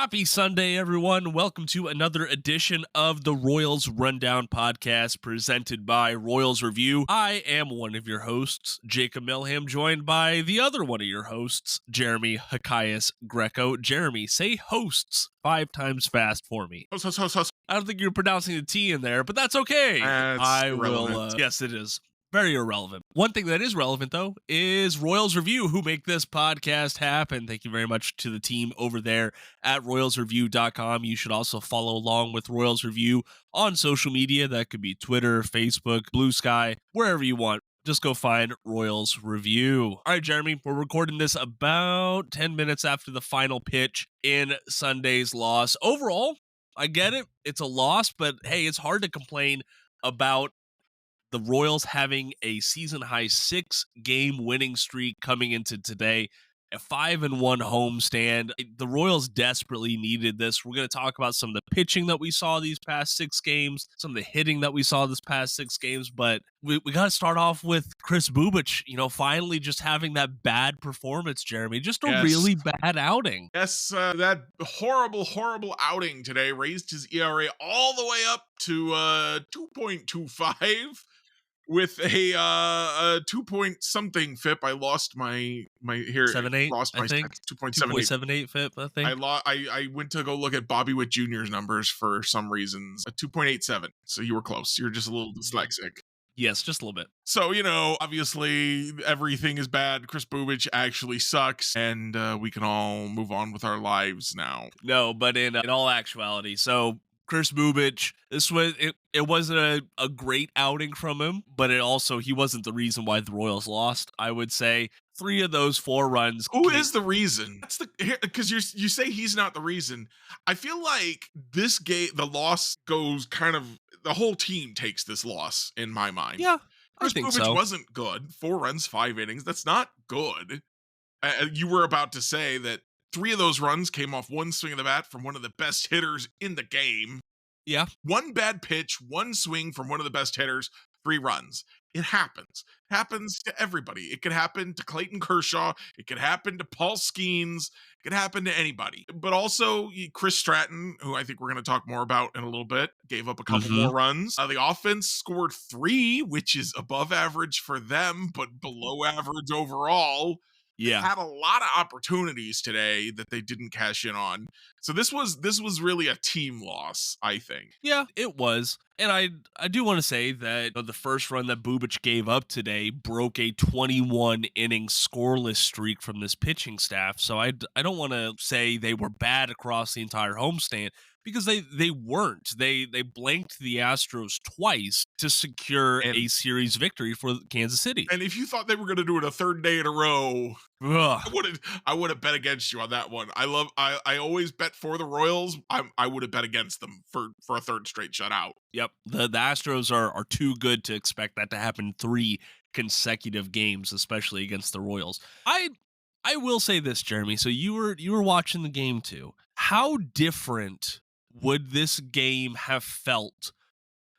Happy Sunday, everyone. Welcome to another edition of the Royals Rundown podcast presented by Royals Review. I am one of your hosts, Jacob Milham, joined by the other one of your hosts, Jeremy Hokius Greco. Jeremy, say hosts 5 times fast for me. Host. I don't think you're pronouncing the T in there, but that's okay. That's irrelevant. Yes, it is. Very irrelevant. One thing that is relevant, though, is Royals Review, who make this podcast happen. Thank you very much to the team over there at royalsreview.com. You should also follow along with Royals Review on social media. That could be Twitter, Facebook, Blue Sky, wherever you want. Just go find Royals Review. All right, Jeremy, we're recording this about 10 minutes after the final pitch in Sunday's loss. Overall, I get it. It's a loss, but hey, it's hard to complain about the Royals having a season-high 6-game winning streak coming into today, a 5-1 homestand. The Royals desperately needed this. We're going to talk about some of the pitching that we saw these past 6 games, some of the hitting that we saw this past 6 games, but we got to start off with Kris Bubic, finally just having that bad performance, Jeremy. Just a really bad outing. Yes, that horrible outing today raised his ERA all the way up to 2.25. With a 2 something FIP. I lost my here. 7.8. Lost my 2.78 FIP. I think. I went to go look at Bobby Witt Jr.'s numbers for some reasons. A 2.87. So you were close. You're just a little dyslexic. Yes, just a little bit. So, obviously everything is bad. Kris Bubic actually sucks, and we can all move on with our lives now. No, but in all actuality, so Kris Bubic, it wasn't a great outing from him, but he wasn't the reason why the Royals lost. I would say 3 of those 4 runs. Who is the reason? That's because you say he's not the reason. I feel like this game, the loss goes kind of, the whole team takes this loss in my mind. Yeah, Kris I think Bubic so. wasn't good. 4 runs, 5 innings. That's not good. You were about to say that 3 of those runs came off one swing of the bat from one of the best hitters in the game. Yeah. 1 bad pitch, 1 swing from one of the best hitters, 3 runs. It happens. It happens to everybody. It could happen to Clayton Kershaw. It could happen to Paul Skeens. It could happen to anybody. But also, Chris Stratton, who I think we're going to talk more about in a little bit, gave up a couple more runs. The offense scored 3, which is above average for them, but below average overall. Yeah. They had a lot of opportunities today that they didn't cash in on. So this was really a team loss, I think. Yeah, it was. And I do want to say that the first run that Bubic gave up today broke a 21-inning scoreless streak from this pitching staff. So I don't want to say they were bad across the entire homestand, because they weren't. They blanked the Astros twice to secure a series victory for Kansas City. And if you thought they were going to do it a third day in a row, I would have bet against you on that one. I always bet for the Royals. I would have bet against them for a third straight shutout. Yep. The Astros are too good to expect that to happen 3 consecutive games, especially against the Royals. I will say this, Jeremy. So you were watching the game too. How different would this game have felt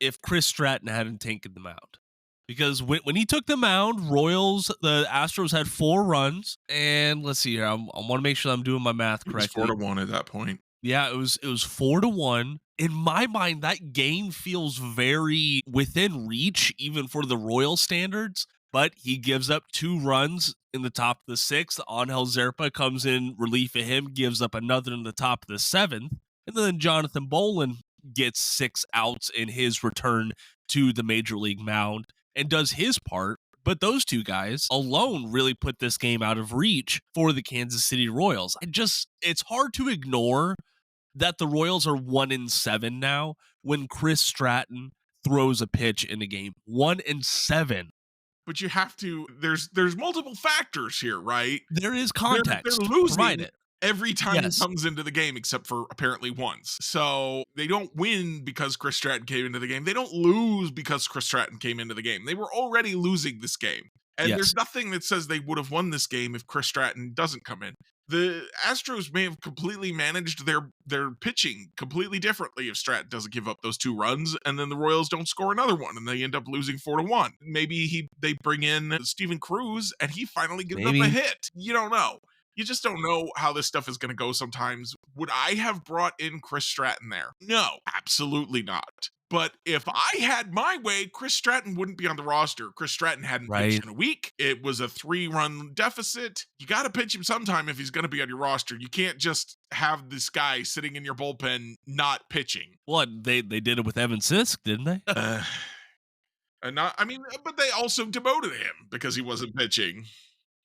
if Kris Stratton hadn't taken the mound? Because when he took the mound, the Astros had 4 runs, and let's see here. I want to make sure I'm doing my math correctly. It was 4-1 at that point. Yeah, it was 4-1. In my mind, that game feels very within reach, even for the Royal standards. But he gives up 2 runs in the top of the 6th. Angel Zerpa comes in relief of him, gives up another in the top of the 7th. And then Jonathan Bolin gets 6 outs in his return to the Major League mound and does his part. But those 2 guys alone really put this game out of reach for the Kansas City Royals. It's hard to ignore that the Royals are 1-7 now when Kris Stratton throws a pitch in a game. 1-7. But you have to, there's multiple factors here, right? There is context. They're losing. Provide it. every time he comes into the game, except for apparently once. So they don't win because Kris Stratton came into the game. They don't lose because Kris Stratton came into the game. They were already losing this game. And there's nothing that says they would have won this game if Kris Stratton doesn't come in. The Astros may have completely managed their pitching completely differently if Stratton doesn't give up those 2 runs, and then the Royals don't score another one, and they end up losing 4-1. Maybe they bring in Steven Cruz, and he finally gives up a hit. You don't know. You just don't know how this stuff is going to go sometimes. Would I have brought in Kris Stratton there? No, absolutely not. But if I had my way, Kris Stratton wouldn't be on the roster. Kris Stratton hadn't pitched in a week. It was a 3-run deficit. You got to pitch him sometime if he's going to be on your roster. You can't just have this guy sitting in your bullpen not pitching. Well, they did it with Evan Sisk, didn't they? But they also demoted him because he wasn't pitching.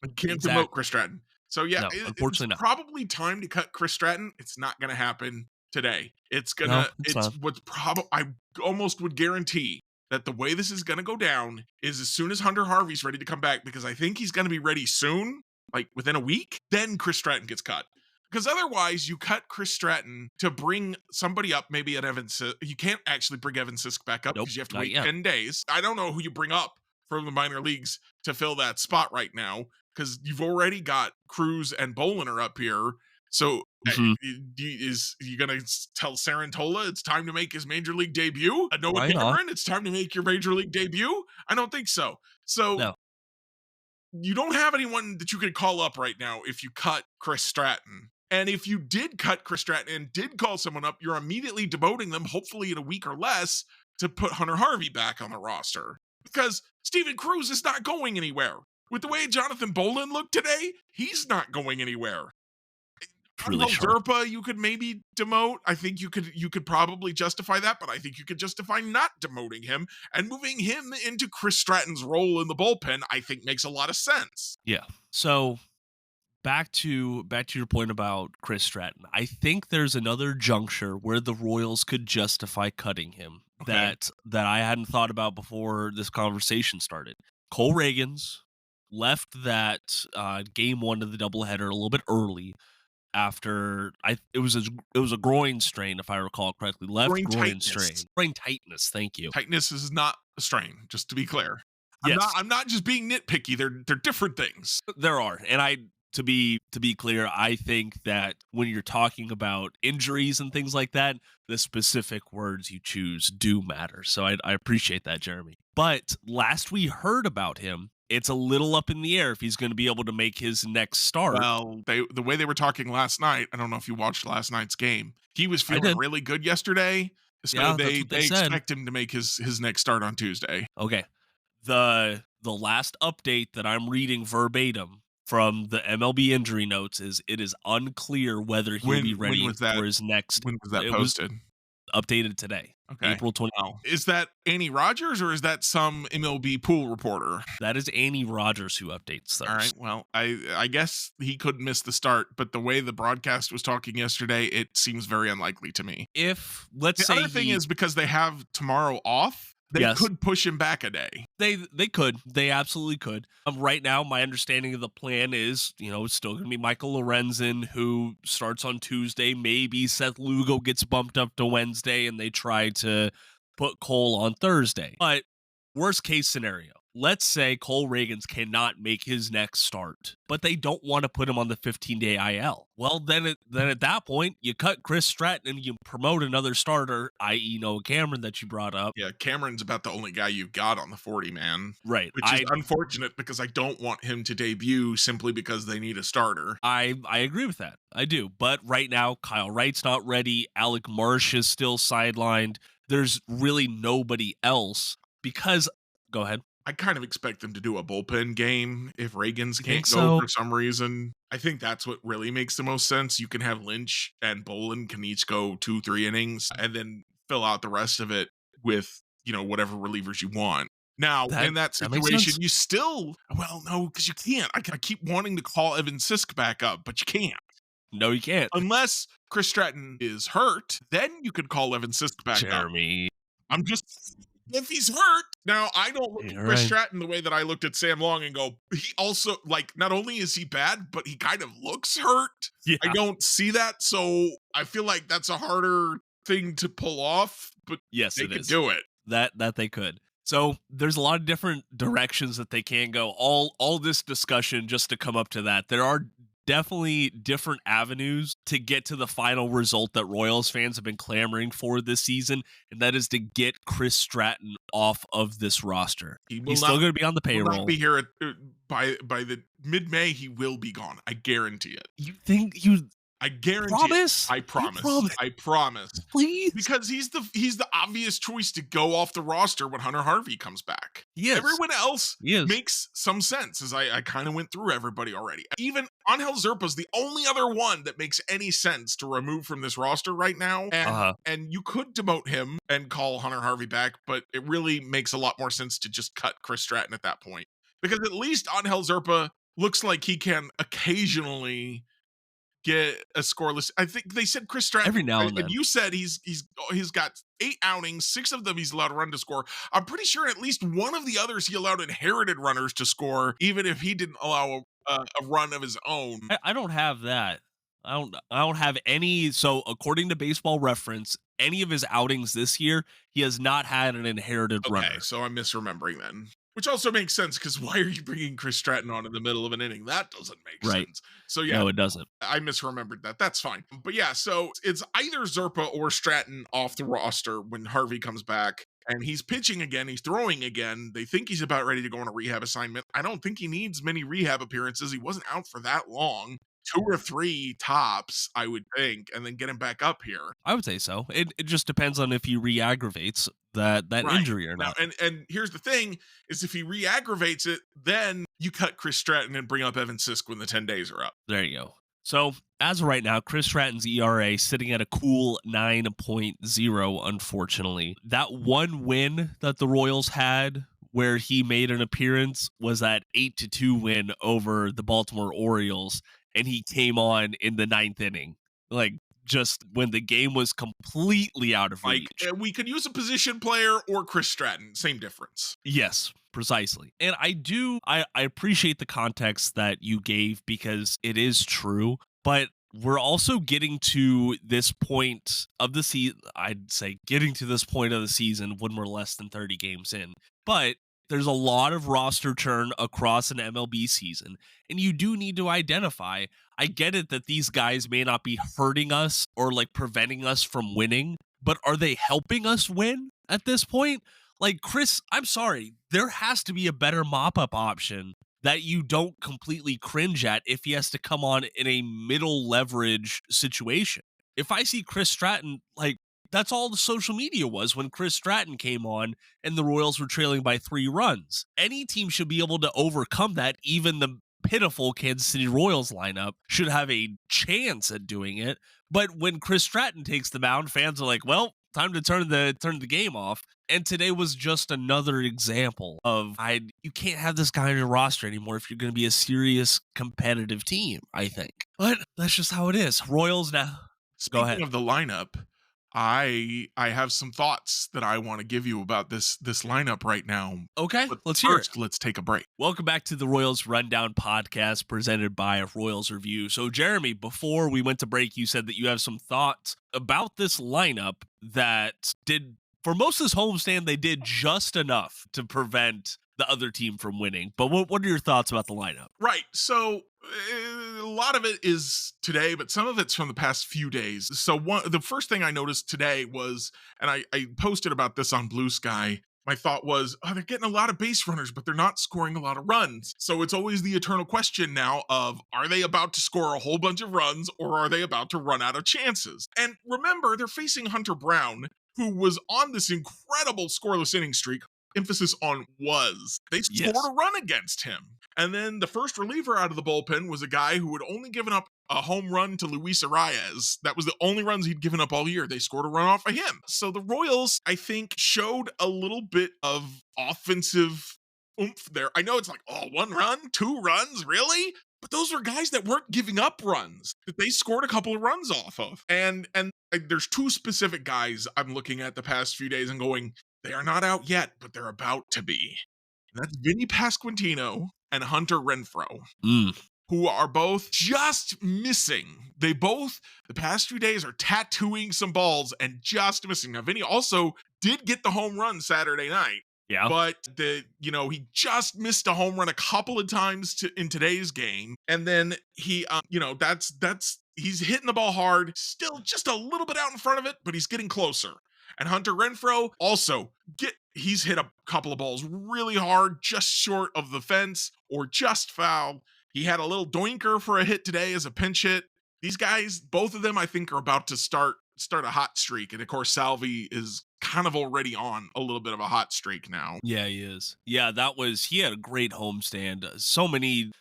You can't demote Kris Stratton. So yeah, no, unfortunately it's probably time to cut Kris Stratton. It's not going to happen today. I almost would guarantee that the way this is going to go down is as soon as Hunter Harvey's ready to come back, because I think he's going to be ready soon, like within a week, then Kris Stratton gets cut. Because otherwise, you cut Kris Stratton to bring somebody up, maybe at Evan Sisk. You can't actually bring Evan Sisk back up because you have to wait 10 days. I don't know who you bring up from the minor leagues to fill that spot right now, because you've already got Cruz and Boliner up here. So is you going to tell Sarantola it's time to make his major league debut? Noah Cameron, it's time to make your major league debut? I don't think so. So you don't have anyone that you could call up right now if you cut Kris Stratton. And if you did cut Kris Stratton and did call someone up, you're immediately demoting them, hopefully in a week or less, to put Hunter Harvey back on the roster. Because Steven Cruz is not going anywhere. With the way Jonathan Bolin looked today, he's not going anywhere. Zerpa, you could maybe demote. I think you could probably justify that, but I think you could justify not demoting him and moving him into Kris Stratton's role in the bullpen. I think makes a lot of sense. Yeah. So back to your point about Kris Stratton. I think there's another juncture where the Royals could justify cutting him that I hadn't thought about before this conversation started. Cole Reagans left that game 1 of the doubleheader a little bit early after it was a groin strain, if I recall correctly. Groin strain. Groin tightness. Thank you. Tightness is not a strain, just to be clear. Yes. I'm not just being nitpicky. They're different things. There are, and to be clear, I think that when you're talking about injuries and things like that, the specific words you choose do matter. So I appreciate that, Jeremy. But last we heard about him, it's a little up in the air if he's going to be able to make his next start. Well, the way they were talking last night, I don't know if you watched last night's game. He was feeling really good yesterday. So they expect him to make his next start on Tuesday. Okay. The last update that I'm reading verbatim from the MLB injury notes is it is unclear whether he'll be ready for his next. When was that posted? Updated today. Okay. April 20th. Oh. Is that Annie Rogers or is that some MLB pool reporter? That is Annie Rogers who updates those. All right. Well, I guess he could miss the start, but the way the broadcast was talking yesterday, it seems very unlikely to me. If, let's say, the other thing is because they have tomorrow off, they could push him back a day. They could. They absolutely could. Right now, my understanding of the plan is, it's still going to be Michael Lorenzen who starts on Tuesday. Maybe Seth Lugo gets bumped up to Wednesday and they try to put Cole on Thursday. But worst case scenario, let's say Cole Reagans cannot make his next start, but they don't want to put him on the 15-day IL. Well, then at that point, you cut Kris Stratton and you promote another starter, i.e. Noah Cameron that you brought up. Yeah, Cameron's about the only guy you've got on the 40-man. Right. Which is unfortunate because I don't want him to debut simply because they need a starter. I agree with that. I do. But right now, Kyle Wright's not ready. Alec Marsh is still sidelined. There's really nobody else because... Go ahead. I kind of expect them to do a bullpen game if Reagans can't go for some reason. I think that's what really makes the most sense. You can have Lynch and Bolin can each go 2-3 innings and then fill out the rest of it with, whatever relievers you want. Now, in that situation, you still, no, because you can't. I keep wanting to call Evan Sisk back up, but you can't. No, you can't. Unless Kris Stratton is hurt, then you could call Evan Sisk back up. Jeremy. I'm just... If he's hurt, now I don't look at Kris Stratton the way that I looked at Sam Long and go, he also, not only is he bad, but he kind of looks hurt. Yeah. I don't see that, so I feel like that's a harder thing to pull off, but yes, they could do it. That they could. So there's a lot of different directions that they can go. All this discussion just to come up to that. There are definitely different avenues to get to the final result that Royals fans have been clamoring for this season, and that is to get Kris Stratton off of this roster. He's still going to be on the payroll. Will not be here by the mid-May. He will be gone. I guarantee it. You think you? I guarantee promise? It. I promise. Please? Because he's the obvious choice to go off the roster when Hunter Harvey comes back. Yes. Everyone else makes some sense, as I kind of went through everybody already. Even Angel Zerpa's the only other one that makes any sense to remove from this roster right now. And you could demote him and call Hunter Harvey back, but it really makes a lot more sense to just cut Kris Stratton at that point. Because at least Angel Zerpa looks like he can occasionally get a scoreless. I think they said Kris Stratton every now and then. You said he's got 8 outings, 6 of them he's allowed to run to score. I'm pretty sure at least one of the others he allowed inherited runners to score, even if he didn't allow a run of his own. I don't have that. I don't have any. So according to Baseball Reference, any of his outings this year, he has not had an inherited runner. Okay, so I'm misremembering then. Which also makes sense, because why are you bringing Kris Stratton on in the middle of an inning? That doesn't make sense. So yeah, no, it doesn't. I misremembered that. That's fine. But yeah, so it's either Zerpa or Stratton off the roster when Harvey comes back. And he's pitching again. He's throwing again. They think he's about ready to go on a rehab assignment. I don't think he needs many rehab appearances. He wasn't out for that long. 2 or 3 tops, I would think, and then get him back up here. I would say so. It just depends on if he re-aggravates that injury or not. Now, and here's the thing, is if he re-aggravates it, then you cut Kris Stratton and bring up Evan Sisk when the 10 days are up. There you go. So, as of right now, Kris Stratton's ERA sitting at a cool 9.0, unfortunately. That one win that the Royals had where he made an appearance was that 8-2 win over the Baltimore Orioles, and he came on in the 9th inning. Like, just when the game was completely out of reach. We could use a position player or Kris Stratton. Same difference. Yes, precisely. And I appreciate the context that you gave, because it is true, but we're also getting to this point of the season. I'd say getting to this point of the season when we're less than 30 games in. But there's a lot of roster churn across an MLB season, and you do need to identify. I get it that these guys may not be hurting us or like preventing us from winning, but are they helping us win at this point? Like, Kris, I'm sorry, there has to be a better mop-up option that you don't completely cringe at if he has to come on in a middle leverage situation. If I see Kris Stratton, like, that's all the social media was when Kris Stratton came on and the Royals were trailing by 3 runs. Any team should be able to overcome that. Even the pitiful Kansas City Royals lineup should have a chance at doing it. But when Kris Stratton takes the mound, fans are like, well, time to turn the game off. And today was just another example of you can't have this guy on your roster anymore if you're going to be a serious competitive team, I think. But that's just how it is. Royals now. Go ahead. Speaking of the lineup, I have some thoughts that I want to give you about this lineup right now. Okay, but let's hear it. Let's take a break. Welcome back to the Royals Rundown podcast presented by Royals Review. So, Jeremy, before we went to break, you said that you have some thoughts about this lineup that did, for most of this homestand, they did just enough to prevent the other team from winning. But what are your thoughts about the lineup? Right. So a lot of it is today, but some of it's from the past few days. So the first thing I noticed today was, and I posted about this on Blue Sky, my thought was, they're getting a lot of base runners, but they're not scoring a lot of runs. So it's always the eternal question now of, are they about to score a whole bunch of runs, or are they about to run out of chances? And remember, they're facing Hunter Brown, who was on this incredible scoreless inning streak. Emphasis on was. They scored a run against him. And then the first reliever out of the bullpen was a guy who had only given up a home run to Luis Arias. That was the only runs he'd given up all year. They scored a run off of him. So the Royals, I think, showed a little bit of offensive oomph there. I know it's like, 1 run, 2 runs, really? But those were guys that weren't giving up runs, that they scored a couple of runs off of. And there's 2 specific guys I'm looking at the past few days and going, they are not out yet, but they're about to be. And that's Vinnie Pasquantino and Hunter Renfroe, who are both just missing. They both, the past few days, are tattooing some balls and just missing. Now, Vinnie also did get the home run Saturday night, Yeah. But he just missed a home run a couple of times in today's game. And then he, he's hitting the ball hard, still just a little bit out in front of it, but he's getting closer. And Hunter Renfroe also he's hit a couple of balls really hard, just short of the fence or just foul. He had a little doinker for a hit today as a pinch hit. These guys, both of them, I think, are about to start a hot streak. And of course, Salvi is kind of already on a little bit of a hot streak now. Yeah, he is. Yeah, he had a great homestand. So many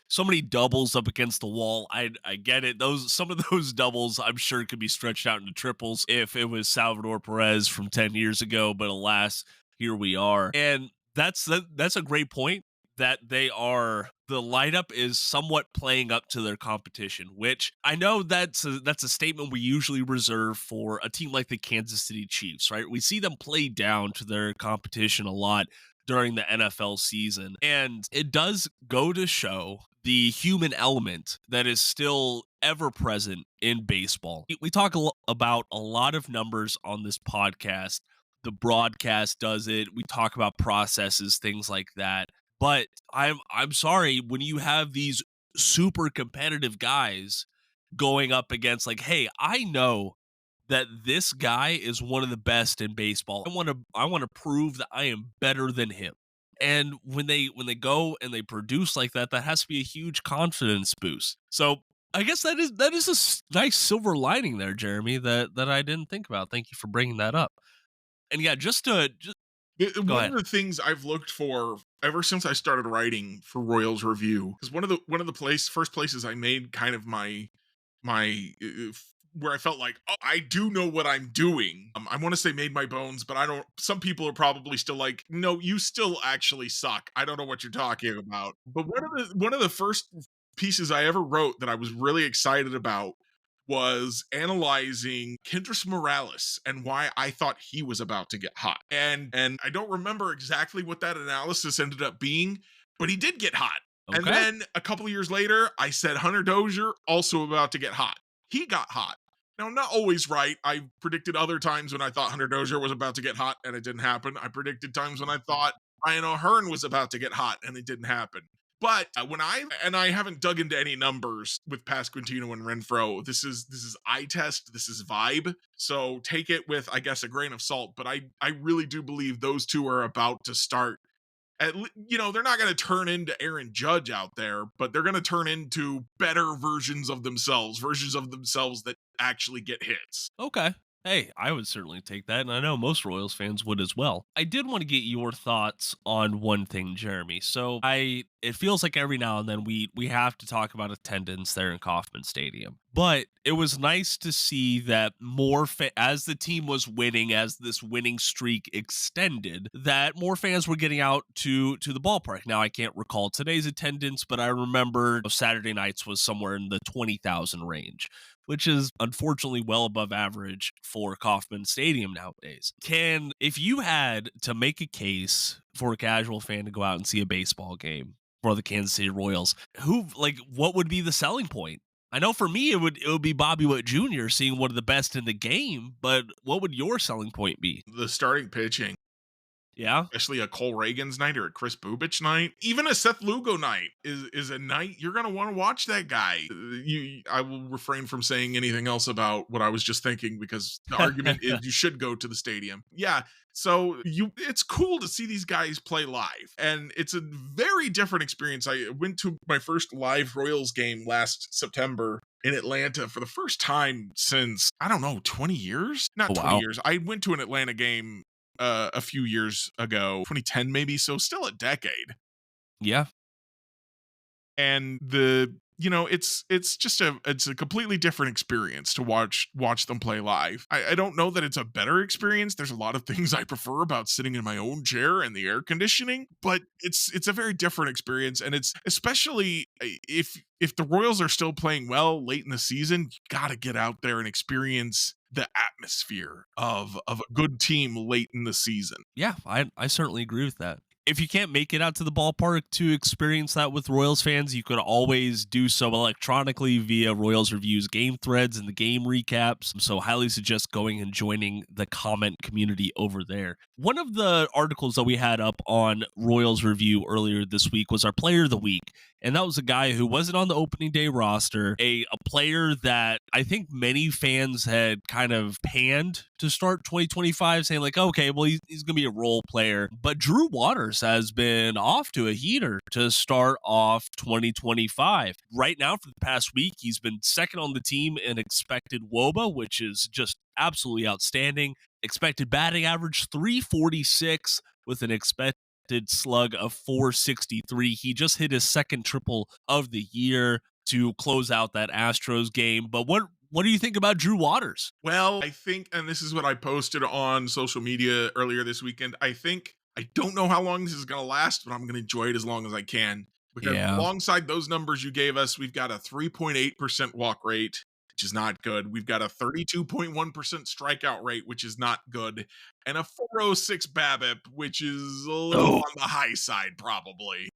doubles up against the wall. I get it. Some of those doubles I'm sure could be stretched out into triples if it was Salvador Perez from 10 years ago, but alas, here we are. And that's a great point that the lineup is somewhat playing up to their competition, which I know that's a statement we usually reserve for a team like the Kansas City Chiefs, right? We see them play down to their competition a lot during the NFL season, and it does go to show the human element that is still ever present in baseball. We talk about a lot of numbers on this podcast. The broadcast does it. We talk about processes, things like that. But I'm sorry, when you have these super competitive guys going up against, like, hey, I know that this guy is one of the best in baseball. I want to prove that I am better than him. And when they go and they produce like that, that has to be a huge confidence boost. So I guess that is a nice silver lining there, Jeremy, that I didn't think about. Thank you for bringing that up. And yeah, One of the things I've looked for ever since I started writing for Royals Review is one of the first places I made kind of my where I felt like, oh, I do know what I'm doing. I want to say made my bones, but I don't. Some people are probably still like, no, you still actually suck. I don't know what you're talking about. But one of the first pieces I ever wrote that I was really excited about was analyzing Kendrys Morales and why I thought he was about to get hot. And I don't remember exactly what that analysis ended up being, but he did get hot. Okay. And then a couple of years later, I said Hunter Dozier also about to get hot. He got hot. Now, not always right. I predicted other times when I thought Hunter Dozier was about to get hot and it didn't happen. I predicted times when I thought Ryan O'Hearn was about to get hot and it didn't happen. But I haven't dug into any numbers with Pasquantino and Renfroe. This is eye test. This is vibe. So take it with, I guess, a grain of salt. But I really do believe those two are about to start. They're not going to turn into Aaron Judge out there, but they're going to turn into better versions of themselves that actually get hits. Okay. Hey, I would certainly take that, and I know most Royals fans would as well. I did want to get your thoughts on one thing, Jeremy. So it feels like every now and then we have to talk about attendance there in Kauffman Stadium. But it was nice to see that as the team was winning, as this winning streak extended, that more fans were getting out to the ballpark. Now, I can't recall today's attendance, but I remember Saturday nights was somewhere in the 20,000 range, which is unfortunately well above average for Kauffman Stadium nowadays. If you had to make a case for a casual fan to go out and see a baseball game for the Kansas City Royals, what would be the selling point? I know for me, it would be Bobby Witt Jr. seeing one of the best in the game, but what would your selling point be? The starting pitching. Yeah. Especially a Cole Reagans night or a Kris Bubic night. Even a Seth Lugo night is a night you're going to want to watch that guy. I will refrain from saying anything else about what I was just thinking because the argument is you should go to the stadium. Yeah. So it's cool to see these guys play live. And it's a very different experience. I went to my first live Royals game last September in Atlanta for the first time since, 20 years? Not 20 years. I went to an Atlanta game a few years ago, 2010 maybe, so still a decade. Yeah. And it's a completely different experience to watch them play live. I don't know that it's a better experience. There's a lot of things I prefer about sitting in my own chair and the air conditioning, but it's a very different experience. And it's especially if the Royals are still playing well late in the season, you got to get out there and experience the atmosphere of a good team late in the season. Yeah, I certainly agree with that. If you can't make it out to the ballpark to experience that with Royals fans, you could always do so electronically via Royals Review's game threads and the game recaps. So highly suggest going and joining the comment community over there. One of the articles that we had up on Royals Review earlier this week was our player of the week. And that was a guy who wasn't on the opening day roster, a player that I think many fans had kind of panned to start 2025, saying like, okay, well, he's going to be a role player. But Drew Waters has been off to a heater to start off 2025. Right now, for the past week, he's been second on the team in expected WOBA, which is just absolutely outstanding. Expected batting average 346 with an expected slug of 463. He just hit his second triple of the year to close out that Astros game. But what do you think about Drew Waters? Well, I think, and this is what I posted on social media earlier this weekend, I don't know how long this is going to last, but I'm going to enjoy it as long as I can. Because alongside those numbers you gave us, we've got a 3.8% walk rate, which is not good. We've got a 32.1% strikeout rate, which is not good. And a 406 BABIP, which is a little on the high side, probably.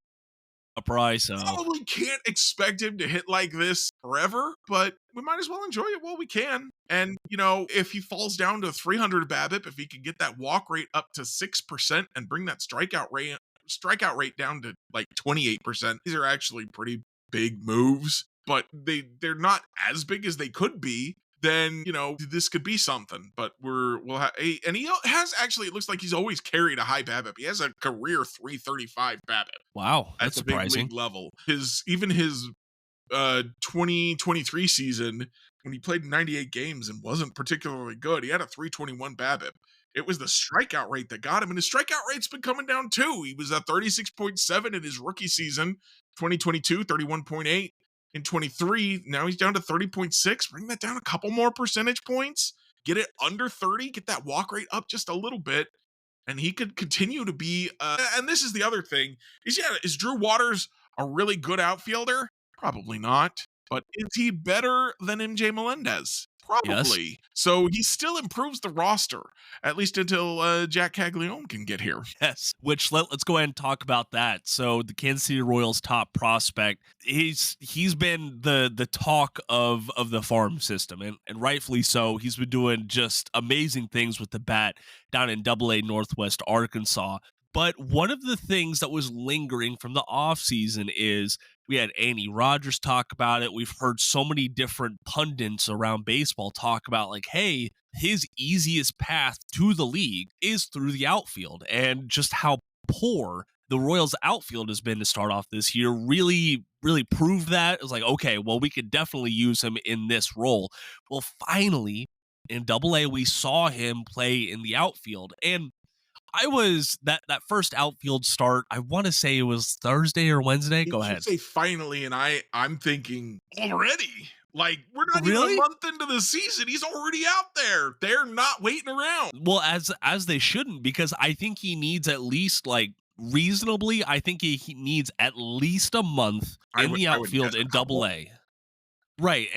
Probably can't expect him to hit like this forever, but we might as well enjoy it while we can. And, if he falls down to 300 BABIP, if he could get that walk rate up to 6% and bring that strikeout rate down to like 28%, these are actually pretty big moves, but they're not as big as they could be. Then, this could be something, but we'll have and he has actually, it looks like he's always carried a high BABIP. He has a career 335 BABIP. Wow. That's a big surprising. league level. His 2023 season, when he played 98 games and wasn't particularly good, he had a 321 BABIP. It was the strikeout rate that got him, and his strikeout rate's been coming down too. He was at 36.7 in his rookie season, 2022, 31.8. In 23, now he's down to 30.6. Bring that down a couple more percentage points. Get it under 30. Get that walk rate up just a little bit. And he could continue to be, and this is the other thing, is Drew Waters a really good outfielder? Probably not. But is he better than MJ Melendez? Probably. Yes. So he still improves the roster, at least until Jack Caglianone can get here. Yes, which let's go ahead and talk about that. So the Kansas City Royals top prospect, he's been the talk of the farm system, and rightfully so. He's been doing just amazing things with the bat down in AA Northwest Arkansas. But one of the things that was lingering from the offseason is we had Andy Rodgers talk about it. We've heard so many different pundits around baseball talk about like, hey, his easiest path to the league is through the outfield, and just how poor the Royals outfield has been to start off this year really proved that. It was like, okay, well, we could definitely use him in this role. Well, finally, in AA, we saw him play in the outfield, and I was that first outfield start, I want to say it was Thursday or Wednesday. Go ahead. Say finally, and I'm thinking already. Like, we're not even a month into the season. He's already out there. They're not waiting around. Well, as they shouldn't, because I think he needs at least reasonably, I think he needs at least a month in the outfield in AA. Right,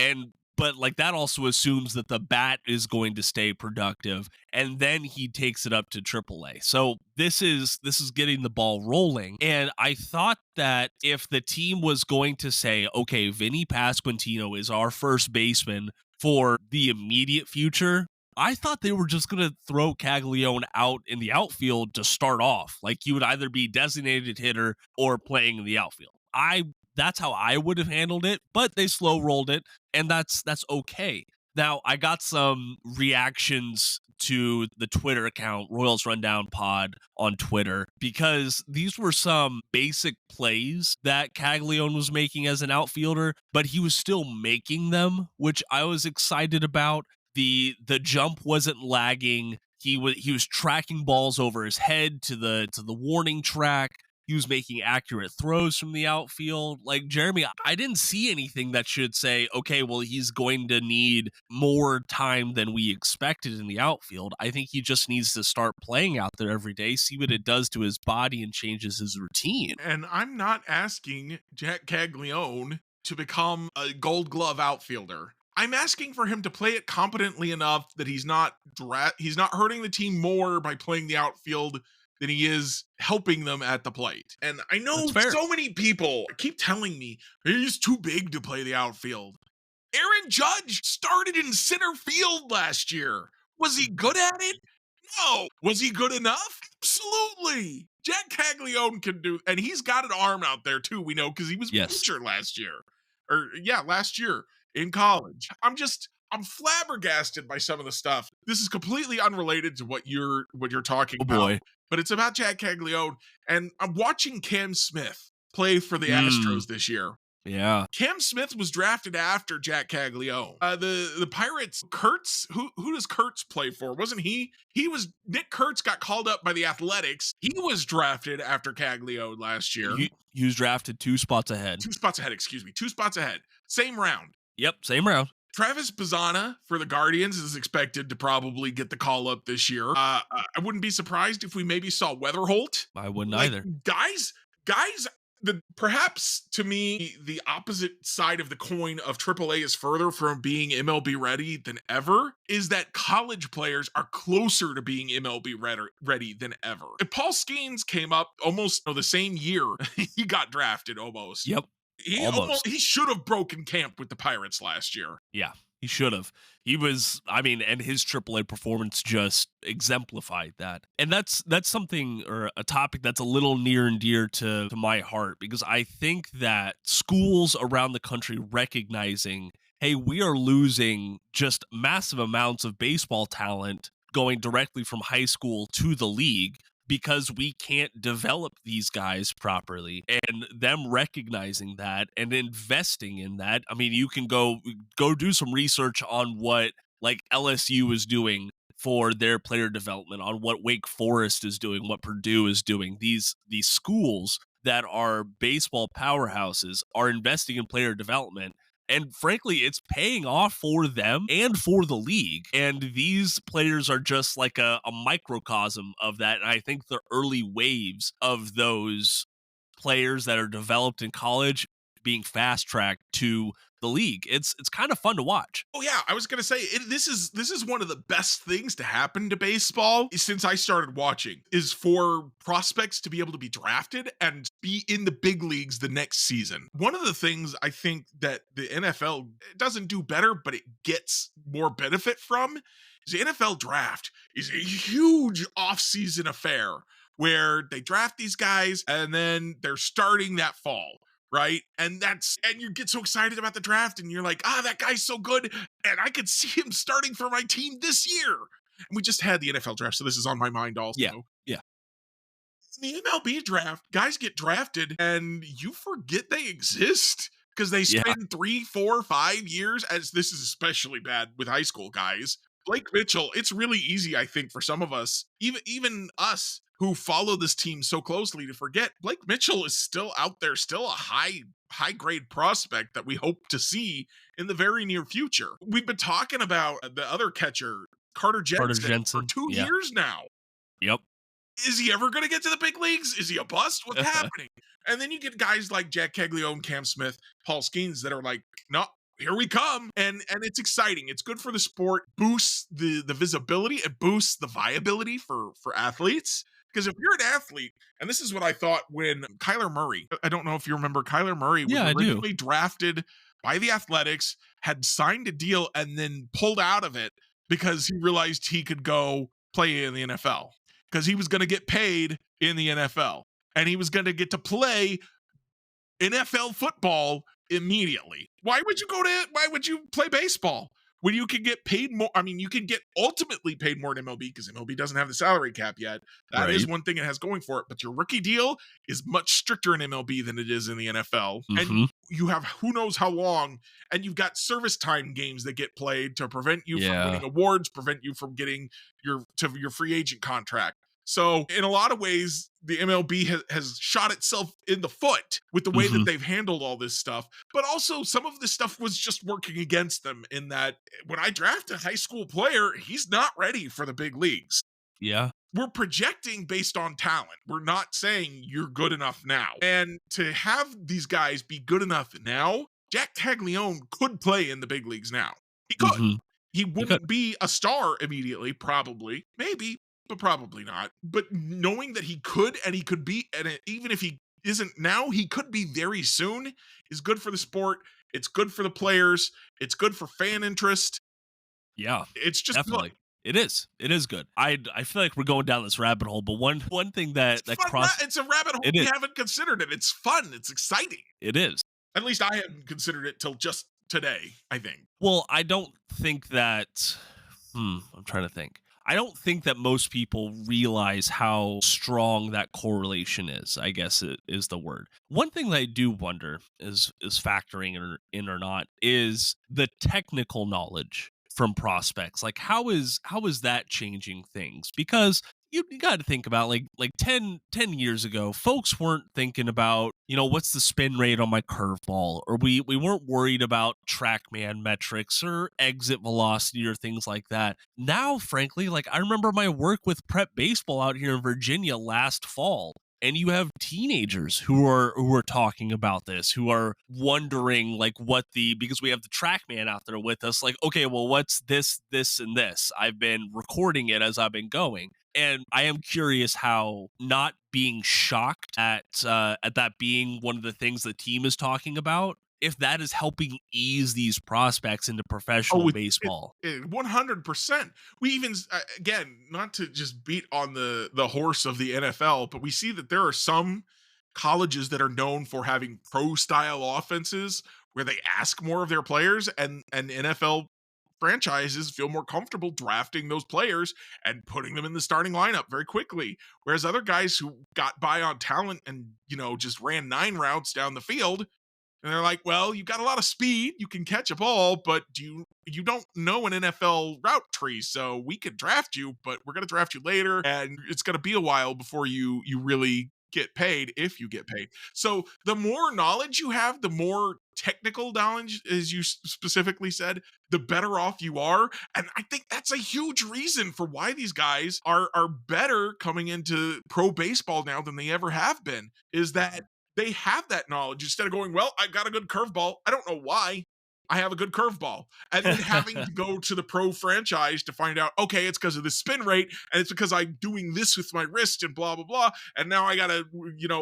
but that also assumes that the bat is going to stay productive, and then he takes it up to AAA. So this is getting the ball rolling. And I thought that if the team was going to say, okay, Vinnie Pasquantino is our first baseman for the immediate future, I thought they were just going to throw Caglianone out in the outfield to start off. Like, he would either be designated hitter or playing in the outfield. That's how I would have handled it, but they slow rolled it, and that's okay. Now, I got some reactions to the Twitter account, Royals Rundown Pod on Twitter, because these were some basic plays that Caglianone was making as an outfielder, but he was still making them, which I was excited about. The jump wasn't lagging. He was tracking balls over his head to the warning track. He was making accurate throws from the outfield. Like, Jeremy, I didn't see anything that should say, okay, well, he's going to need more time than we expected in the outfield. I think he just needs to start playing out there every day, see what it does to his body, and changes his routine. And I'm not asking Jack Caglianone to become a Gold Glove outfielder. I'm asking for him to play it competently enough that he's not hurting the team more by playing the outfield than he is helping them at the plate. And I know so many people keep telling me he's too big to play the outfield. Aaron Judge started in center field last year. Was he good at it? No. Was he good enough? Absolutely. Jack Caglianone can do, and he's got an arm out there too, we know, because he was pitcher last year. Last year in college. I'm flabbergasted by some of the stuff. This is completely unrelated to what you're talking about. But it's about Jack Caglianone, and I'm watching Cam Smith play for the Astros this year. Yeah. Cam Smith was drafted after Jack Caglianone. The Pirates, Kurtz, who does Kurtz play for? Wasn't he? Nick Kurtz got called up by the Athletics. He was drafted after Caglianone last year. He was drafted 2 spots ahead. 2 spots ahead, excuse me. 2 spots ahead. Same round. Yep, same round. Travis Bazzana for the Guardians is expected to probably get the call up this year. I wouldn't be surprised if we maybe saw Weatherholt. I wouldn't either. Guys, perhaps to me, the opposite side of the coin of AAA is further from being MLB ready than ever, is that college players are closer to being MLB ready than ever. And Paul Skeens came up almost the same year he got drafted almost. Yep. He should have broken camp with the Pirates last year. Yeah, he should have. He was, and his AAA performance just exemplified that. And that's something, or a topic that's a little near and dear to my heart, because I think that schools around the country recognizing, hey, we are losing just massive amounts of baseball talent going directly from high school to the league, because we can't develop these guys properly, and them recognizing that and investing in that. I mean, you can go do some research on what like LSU is doing for their player development, on what Wake Forest is doing, what Purdue is doing. These schools that are baseball powerhouses are investing in player development. And frankly, it's paying off for them and for the league. And these players are just like a microcosm of that. And I think the early waves of those players that are developed in college being fast-tracked to the league. It's kind of fun to watch. Oh yeah, I was gonna say this is one of the best things to happen to baseball since I started watching, is for prospects to be able to be drafted and be in the big leagues the next season. One of the things I think that the NFL doesn't do better, but it gets more benefit from, is the NFL draft is a huge off-season affair where they draft these guys and then they're starting that fall. Right. And you get so excited about the draft and you're like, that guy's so good. And I could see him starting for my team this year. And we just had the NFL draft, so this is on my mind also. Yeah. The MLB draft, guys get drafted and you forget they exist because they spend 3, 4, 5 years, as this is especially bad with high school guys. Blake Mitchell, it's really easy, I think, for some of us, even us, who follow this team so closely, to forget Blake Mitchell is still out there, still a high grade prospect that we hope to see in the very near future. We've been talking about the other catcher, Carter Jensen. For 2 years now. Yep. Is he ever going to get to the big leagues? Is he a bust? What's happening? And then you get guys like Jack Caglianone, Cam Smith, Paul Skeens that are like, no, here we come. And it's exciting. It's good for the sport, boosts the visibility, it boosts the viability for athletes. Because if you're an athlete, and this is what I thought when Kyler Murray, I don't know if you remember, Kyler Murray was originally drafted by the Athletics, had signed a deal, and then pulled out of it because he realized he could go play in the NFL. Because he was going to get paid in the NFL. And he was going to get to play NFL football immediately. Why would you play baseball when you can get paid more? I mean, you can get ultimately paid more in MLB because MLB doesn't have the salary cap yet. That is one thing it has going for it. But your rookie deal is much stricter in MLB than it is in the NFL. Mm-hmm. And you have who knows how long, and you've got service time games that get played to prevent you from winning awards, prevent you from getting your free agent contract. So in a lot of ways, the MLB has shot itself in the foot with the way that they've handled all this stuff. But also some of this stuff was just working against them, in that when I draft a high school player, he's not ready for the big leagues. Yeah. We're projecting based on talent. We're not saying you're good enough now. And to have these guys be good enough now, Jack Caglianone could play in the big leagues now. He could. He wouldn't be a star immediately, probably, maybe. but probably not. But knowing that he could, and he could be, and even if he isn't now, he could be very soon, is good for the sport. It's good for the players. It's good for fan interest. Yeah, It's just definitely. good. It is. It is good. I feel like we're going down this rabbit hole, but one thing that It's fun. crossed It's a rabbit hole. it We is. haven't considered it. It's fun. It's exciting. It is. At least I hadn't considered it till just today, I think. Well, I don't think that I'm trying to think. I don't think that most people realize how strong that correlation is. I guess it is the word. One thing that I do wonder is factoring in or not is the technical knowledge from prospects. Like how is that changing things? Because you got to think about like 10 years ago, folks weren't thinking about, what's the spin rate on my curveball, or we weren't worried about TrackMan metrics or exit velocity or things like that. Now, frankly, like I remember my work with prep baseball out here in Virginia last fall. And you have teenagers who are talking about this, who are wondering like because we have the TrackMan out there with us, like, okay, well, what's this, and this? I've been recording it as I've been going. And I am curious how not being shocked at that being one of the things the team is talking about, if that is helping ease these prospects into professional baseball. 100%. We even, again, not to just beat on the horse of the NFL, but we see that there are some colleges that are known for having pro style offenses where they ask more of their players, and NFL franchises feel more comfortable drafting those players and putting them in the starting lineup very quickly. Whereas other guys who got by on talent and, just ran 9 routes down the field, and they're like, well, you got a lot of speed, you can catch a ball, but you don't know an NFL route tree, so we could draft you, but we're going to draft you later, and it's going to be a while before you really get paid, if you get paid. So the more knowledge you have, the more technical knowledge, as you specifically said, the better off you are. And I think that's a huge reason for why these guys are better coming into pro baseball now than they ever have been, is that they have that knowledge instead of going, well, I got a good curveball. I don't know why I have a good curveball. And then having to go to the pro franchise to find out, okay, it's because of the spin rate, and it's because I'm doing this with my wrist and blah, blah, blah. And now I got to,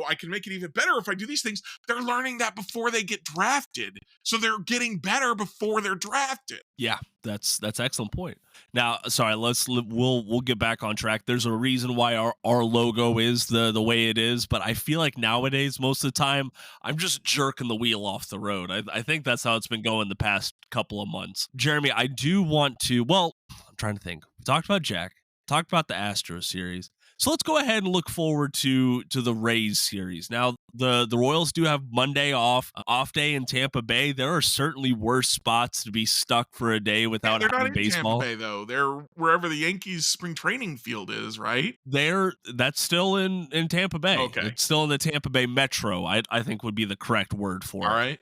I can make it even better if I do these things. They're learning that before they get drafted. So they're getting better before they're drafted. Yeah, that's excellent point. Now, sorry, we'll get back on track. There's a reason why our logo is the way it is, but I feel like nowadays most of the time I'm just jerking the wheel off the road. I think that's how it's been going the past couple of months. Jeremy, I do want to. Well, I'm trying to think. We talked about Jack, talked about the Astros series. So let's go ahead and look forward to the Rays series. Now, the Royals do have Monday off day in Tampa Bay. There are certainly worse spots to be stuck for a day without having baseball. They're not in Tampa Bay, though. They're wherever the Yankees spring training field is, right? That's still in Tampa Bay. Okay. It's still in the Tampa Bay Metro, I think would be the correct word for it. All right.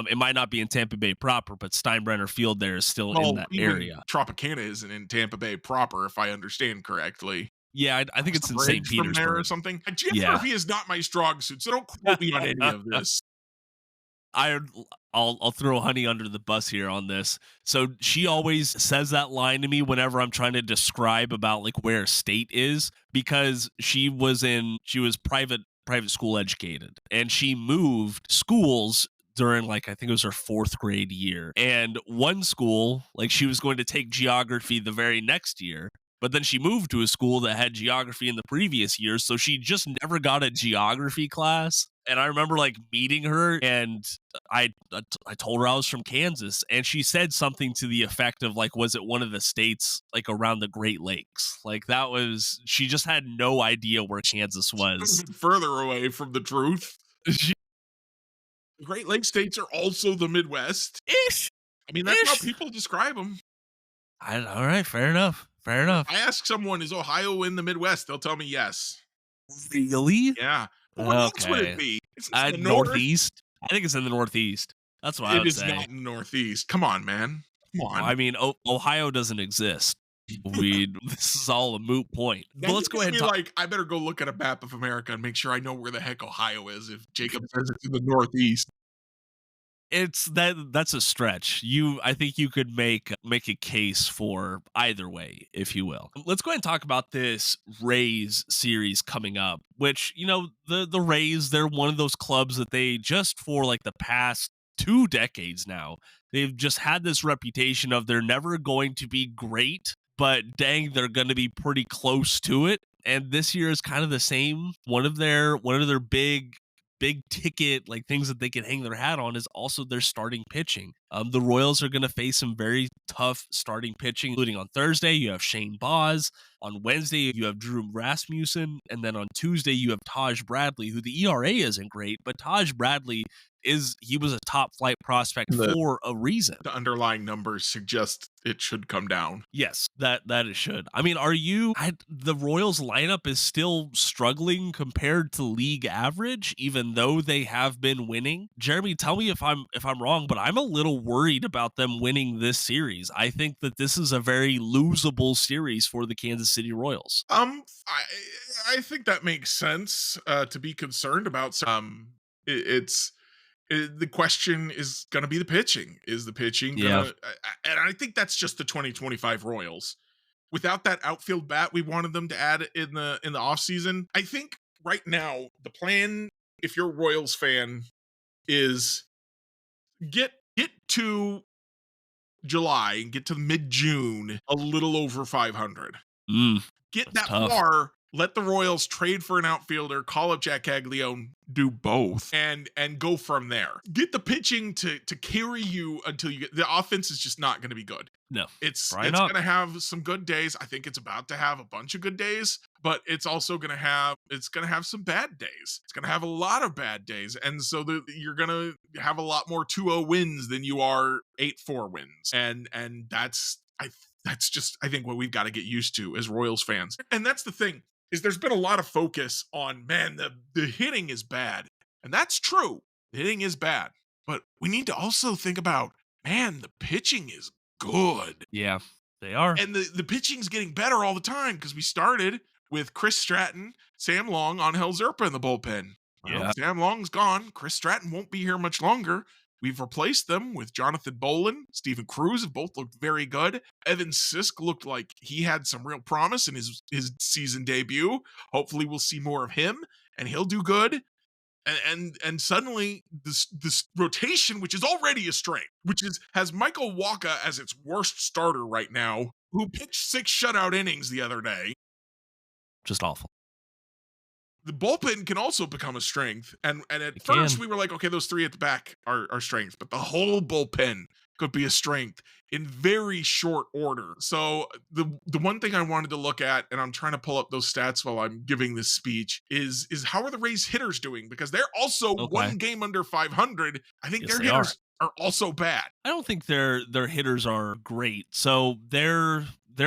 It might not be in Tampa Bay proper, but Steinbrenner Field there is still in that area. Tropicana isn't in Tampa Bay proper, if I understand correct. Yeah, I think it's in St. Petersburg there or something. Geography is not my strong suit, so don't quote me on any of this. I'll throw Honey under the bus here on this. So she always says that line to me whenever I'm trying to describe about like where a state is, because she was private school educated, and she moved schools during like I think it was her 4th grade year. And one school, like she was going to take geography the very next year, but then she moved to a school that had geography in the previous year, so she just never got a geography class. And I remember like meeting her, and I told her I was from Kansas, and she said something to the effect of like, was it one of the states like around the Great Lakes? Like she just had no idea where Kansas was. Further away from the truth. The Great Lakes states are also the Midwest. Ish. I mean, that's how people describe them. All right, fair enough. Fair enough. I ask someone, is Ohio in the Midwest? They'll tell me yes. Really? Yeah. But what else would it be? It's in the Northeast. I think it's in the Northeast. That's what I would say. It is not in the Northeast. Come on, man. Come on. I mean, Ohio doesn't exist. This is all a moot point. But let's go ahead and talk. I better go look at a map of America and make sure I know where the heck Ohio is if Jacob says it's in the Northeast. That's a stretch. I think you could make a case for either way, if you will. Let's go ahead and talk about this Rays series coming up, which, the Rays, they're one of those clubs that they just for like the past 2 decades now, they've just had this reputation of they're never going to be great, but dang, they're going to be pretty close to it. And this year is kind of the same. One of their big ticket like things that they can hang their hat on is also their starting pitching. The Royals are going to face some very tough starting pitching, including on Thursday you have Shane Baz, on Wednesday you have Drew Rasmussen, and then on Tuesday you have Taj Bradley, who the ERA isn't great, but Taj Bradley he was a top flight prospect for a reason. The underlying numbers suggest it should come down. Yes, that it should. I mean, the Royals lineup is still struggling compared to league average, even though they have been winning. Jeremy, tell me if I'm wrong, but I'm a little worried about them winning this series. I think that this is a very losable series for the Kansas City Royals. I think that makes sense to be concerned about. The question is going to be the pitching. Is the pitching going to... And I think that's just the 2025 Royals. Without that outfield bat we wanted them to add in the offseason, I think right now the plan, if you're a Royals fan, is get to July and get to mid-June a little over 500. Get that far. Let the Royals trade for an outfielder, call up Jack Caglianone, do both, and go from there. Get the pitching to carry you until you get... The offense is just not going to be good. No, it's going to have some good days. I think it's about to have a bunch of good days, but it's also going to have some bad days. It's going to have a lot of bad days, and so you're going to have a lot more 2-0 wins than you are 8-4 wins, and that's just, I think, what we've got to get used to as Royals fans. And that's the thing. Is there's been a lot of focus on, man, the hitting is bad. And that's true. The hitting is bad. But we need to also think about, man, the pitching is good. Yeah, they are. And the pitching's getting better all the time because we started with Chris Stratton, Sam Long, Angel Zerpa in the bullpen. Well, Sam Long's gone. Chris Stratton won't be here much longer. We've replaced them with Jonathan Bolin, Stephen Cruz have both looked very good. Evan Sisk looked like he had some real promise in his season debut. Hopefully we'll see more of him and he'll do good. And suddenly this rotation, which is already a strength, has Michael Wacha as its worst starter right now, who pitched 6 shutout innings the other day. Just awful. The bullpen can also become a strength. And at first we were like, okay, those 3 at the back are strengths, but the whole bullpen could be a strength in very short order. So the one thing I wanted to look at, and I'm trying to pull up those stats while I'm giving this speech, is how are the Rays hitters doing? Because they're also one game under 500. I think their hitters are also bad. I don't think their hitters are great. So they're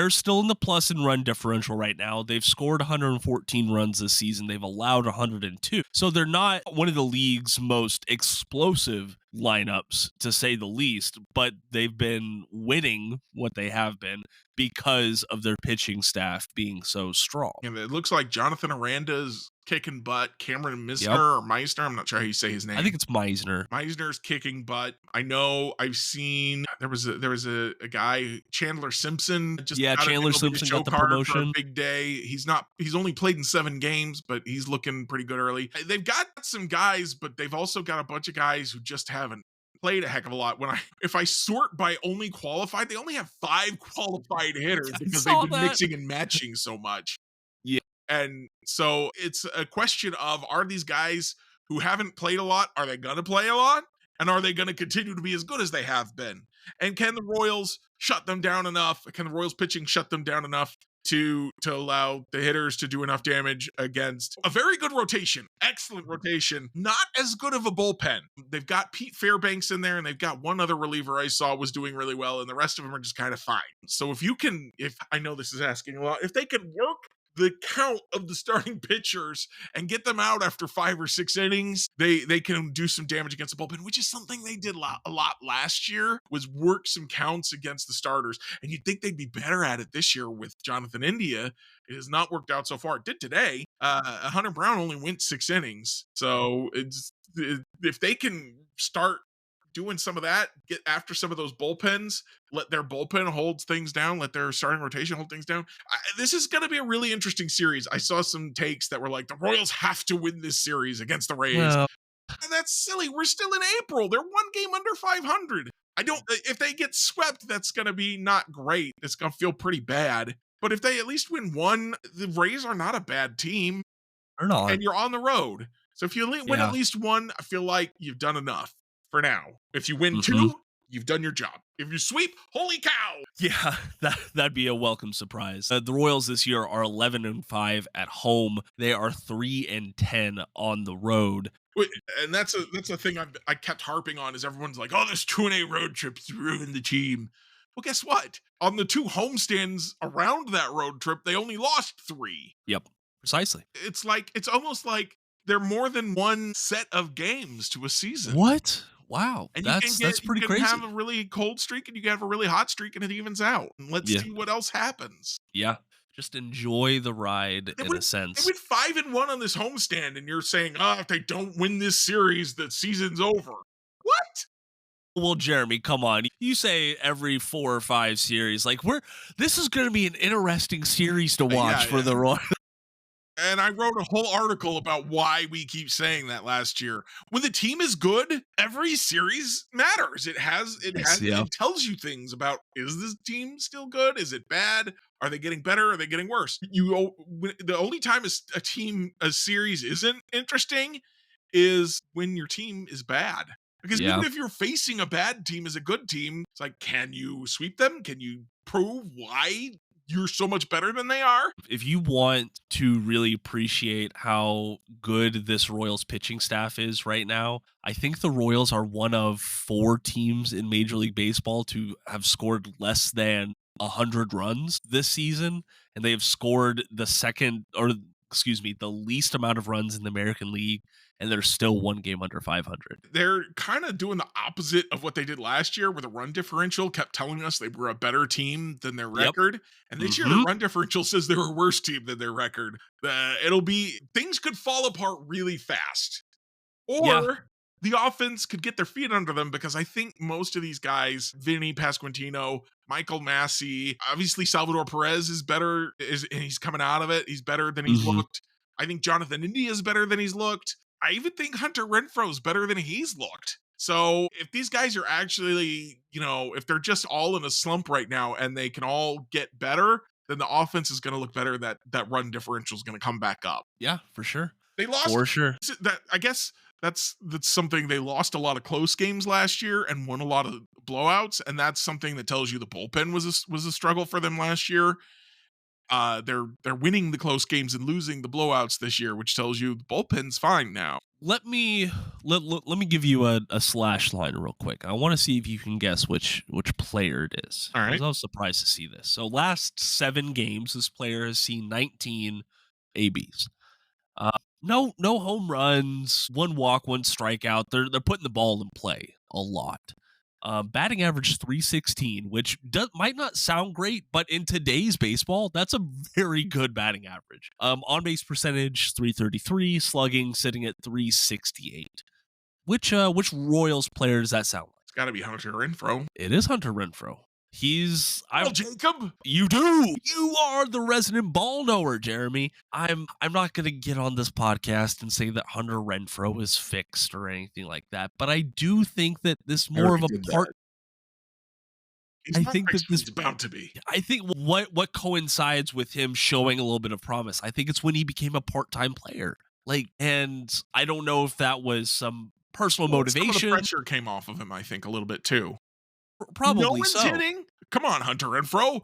still in the plus in run differential right now. They've scored 114 runs this season. They've allowed 102. So they're not one of the league's most explosive lineups, to say the least, but they've been winning what they have been because of their pitching staff being so strong. And it looks like Jonathan Aranda's kicking butt. Cameron Misner or Meisner, I'm not sure how you say his name. I think it's Meisner. Meisner's kicking butt. I know I've seen there was a guy, Chandler Simpson. Chandler Simpson got the promotion. For a big day. He's only played in 7 games, but he's looking pretty good early. They've got some guys, but they've also got a bunch of guys who just haven't played a heck of a lot. If I sort by only qualified, they only have 5 qualified hitters because they've been mixing and matching so much. Yeah. And so it's a question of, are these guys who haven't played a lot, are they going to play a lot? And are they going to continue to be as good as they have been? And can the Royals shut them down enough? Can the Royals pitching shut them down enough to allow the hitters to do enough damage against a very good rotation, excellent rotation, not as good of a bullpen? They've got Pete Fairbanks in there, and they've got one other reliever I saw was doing really well, and the rest of them are just kind of fine. So if I know this is asking a lot, if they could work the count of the starting pitchers and get them out after 5 or 6 innings, they can do some damage against the bullpen, which is something they did a lot last year, was work some counts against the starters. And you'd think they'd be better at it this year with Jonathan India. It has not worked out so far. It did today. Hunter Brown only went 6 innings. So if they can start doing some of that, get after some of those bullpens, let their bullpen hold things down, let their starting rotation hold things down. This is going to be a really interesting series. I saw some takes that were like, the Royals have to win this series against the Rays. Well, And that's silly. We're still in April. They're one game under 500. I don't, if they get swept, that's going to be not great. It's going to feel pretty bad. But if they at least win one, the Rays are not a bad team. or not. And you're on the road. So if you win at least one, I feel like you've done enough for now. If you win two, you've done your job. If you sweep, holy cow. Yeah, that'd be a welcome surprise. The Royals this year are 11-5 at home. They are 3-10 on the road. And that's a thing I kept harping on, is everyone's like, oh, this 2-8 road trips ruined the team. Well, guess what? On the 2 homestands around that road trip, they only lost 3. Yep, precisely. It's almost like they're more than one set of games to a season. What? Wow, and that's pretty you can crazy. have a really cold streak and you can have a really hot streak and it evens out. And let's see what else happens. Yeah, just enjoy the ride in a sense. They went 5-1 on this homestand, and you're saying, if they don't win this series, the season's over. What? Well, Jeremy, come on. You say every 4 or 5 series. Like, this is going to be an interesting series to watch for the Royals. And I wrote a whole article about why we keep saying that last year. When the team is good, every series matters. It tells you things about, is this team still good? Is it bad? Are they getting better? Are they getting worse? The only time a series isn't interesting is when your team is bad. Because even if you're facing a bad team as a good team, it's like, can you sweep them? Can you prove why you're so much better than they are? If you want to really appreciate how good this Royals pitching staff is right now, I think the Royals are one of 4 teams in Major League Baseball to have scored less than 100 runs this season, and they have scored the least amount of runs in the American League, and they're still 1 game under 500. They're kind of doing the opposite of what they did last year, where the run differential kept telling us they were a better team than their record. And this year, the run differential says they're a worse team than their record. Things could fall apart really fast. Or the offense could get their feet under them, because I think most of these guys, Vinnie, Pasquantino, Michael Massey, obviously Salvador Perez is better, and he's coming out of it. He's better than he's looked. I think Jonathan India is better than he's looked. I even think Hunter Renfroe is better than he's looked. So if these guys are actually, if they're just all in a slump right now and they can all get better, then the offense is going to look better. That run differential is going to come back up. Yeah, for sure. They lost. For sure. I guess that's something. They lost a lot of close games last year and won a lot of blowouts. And that's something that tells you the bullpen was a struggle for them last year. They're winning the close games and losing the blowouts this year, which tells you the bullpen's fine now. Let me give you a slash line real quick. I want to see if you can guess which player it is. All right. I was surprised to see this. So last 7 games, this player has seen 19 ABs. No home runs, 1 walk, 1 strikeout. They're putting the ball in play a lot. Batting average 316, which might not sound great, but in today's baseball, that's a very good batting average. On base percentage 333, slugging sitting at 368. Which Royals player does that sound like? It's got to be Hunter Renfroe. It is Hunter Renfroe. Jacob. You do. You are the resident ball knower, Jeremy. I'm not going to get on this podcast and say that Hunter Renfroe is fixed or anything like that, but I do think that this more of a part. I think that this is about to be. I think what coincides with him showing a little bit of promise, I think it's when he became a part-time player. And I don't know if that was some personal motivation. Some of the pressure came off of him, I think, a little bit too. Probably no one's so. Hitting. Come on, Hunter Renfroe.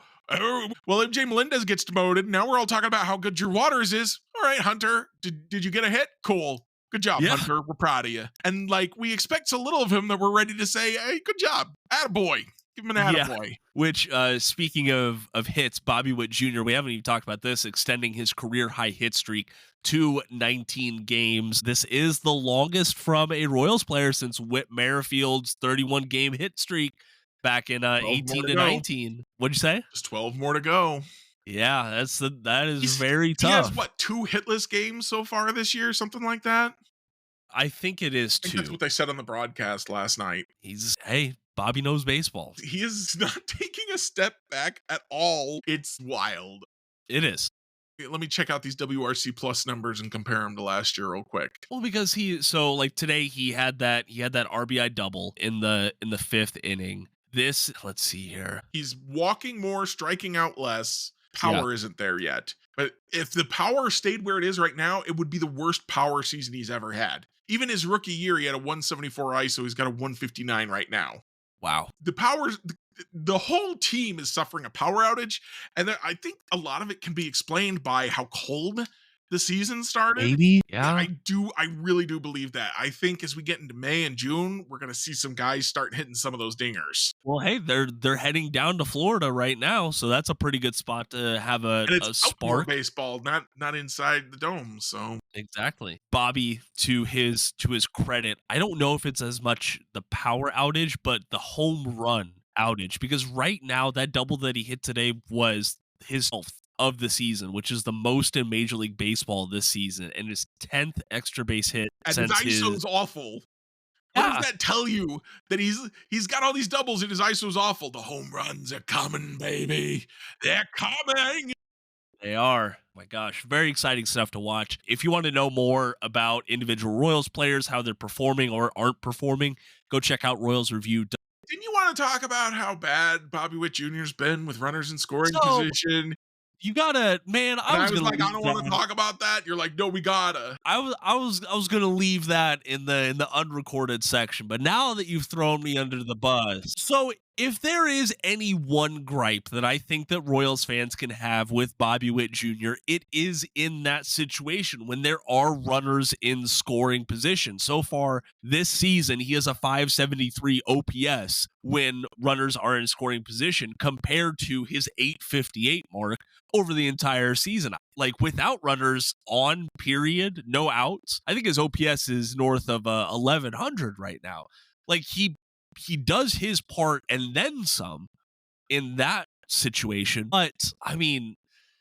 Well, if Jay Melendez gets demoted, now we're all talking about how good Drew Waters is. All right, Hunter, did you get a hit? Cool. Good job, Hunter. We're proud of you. And we expect so little of him that we're ready to say, hey, good job. Attaboy. Give him an attaboy. Which, speaking of hits, Bobby Witt Jr., we haven't even talked about this, extending his career high hit streak to 19 games. This is the longest from a Royals player since Whit Merrifield's 31-game hit streak back in 18 to 19. What'd you say? Just 12 more to go. Yeah, that is very tough. He has 2 hitless games so far this year, something like that. I think it is I think too. that's what they said on the broadcast last night. Hey, Bobby knows baseball. He is not taking a step back at all. It's wild. It is. Let me check out these WRC plus numbers and compare them to last year real quick. Well, because today he had that RBI double in the 5th inning. Let's see here. He's walking more, striking out less. Power isn't there yet. But if the power stayed where it is right now, it would be the worst power season he's ever had. Even his rookie year, he had a 174 ISO. He's got a 159 right now. Wow. The whole team is suffering a power outage. And I think a lot of it can be explained by how cold the season started. Maybe. Yeah. I really do believe that. I think as we get into May and June, we're going to see some guys start hitting some of those dingers. Well, hey, they're heading down to Florida right now, so that's a pretty good spot to have a spark. Baseball, not inside the dome. So exactly. Bobby, to his credit, I don't know if it's as much the power outage, but the home run outage, because right now that double that he hit today was his 12th of the season, which is the most in Major League Baseball this season, and his 10th extra base hit. And his ISO's awful. What does that tell you? That he's got all these doubles and his ISO's awful. The home runs are coming, baby. They're coming. They are. My gosh, very exciting stuff to watch. If you want to know more about individual Royals players, how they're performing or aren't performing, go check out Royals Review. Didn't you want to talk about how bad Bobby Witt Jr.'s been with runners in scoring position? You gotta, man. I was like, I don't want to talk about that. You're like, no, we gotta. I was gonna leave that in the unrecorded section, but now that you've thrown me under the bus, so if there is any one gripe that I think that Royals fans can have with Bobby Witt Jr., it is in that situation when there are runners in scoring position. So far this season, he has a 573 OPS when runners are in scoring position compared to his 858 mark over the entire season. Like, without runners on, period, no outs, I think his OPS is north of 1100 right now. Like, he does his part and then some in that situation. But I mean,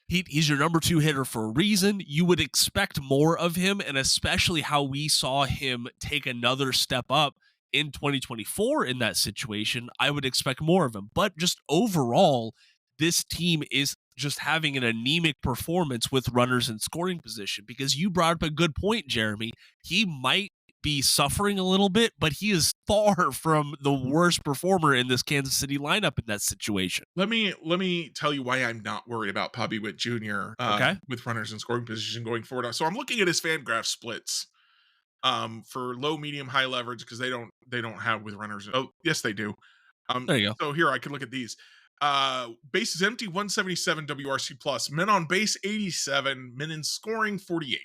he's your number 2 hitter for a reason. You would expect more of him, and especially how we saw him take another step up in 2024 in that situation, I would expect more of him. But just overall, this team is just having an anemic performance with runners in scoring position, because you brought up a good point, Jeremy. He might be suffering a little bit, but he is far from the worst performer in this Kansas City lineup in that situation. Let me tell you why I'm not worried about Bobby Witt Jr. With runners in scoring position going forward. So I'm looking at his Fangraph splits for low, medium, high leverage, because they don't have with runners. Oh, yes, they do. There you go. So here I can look at these. Bases empty 177 WRC plus, men on base 87, men in scoring 48.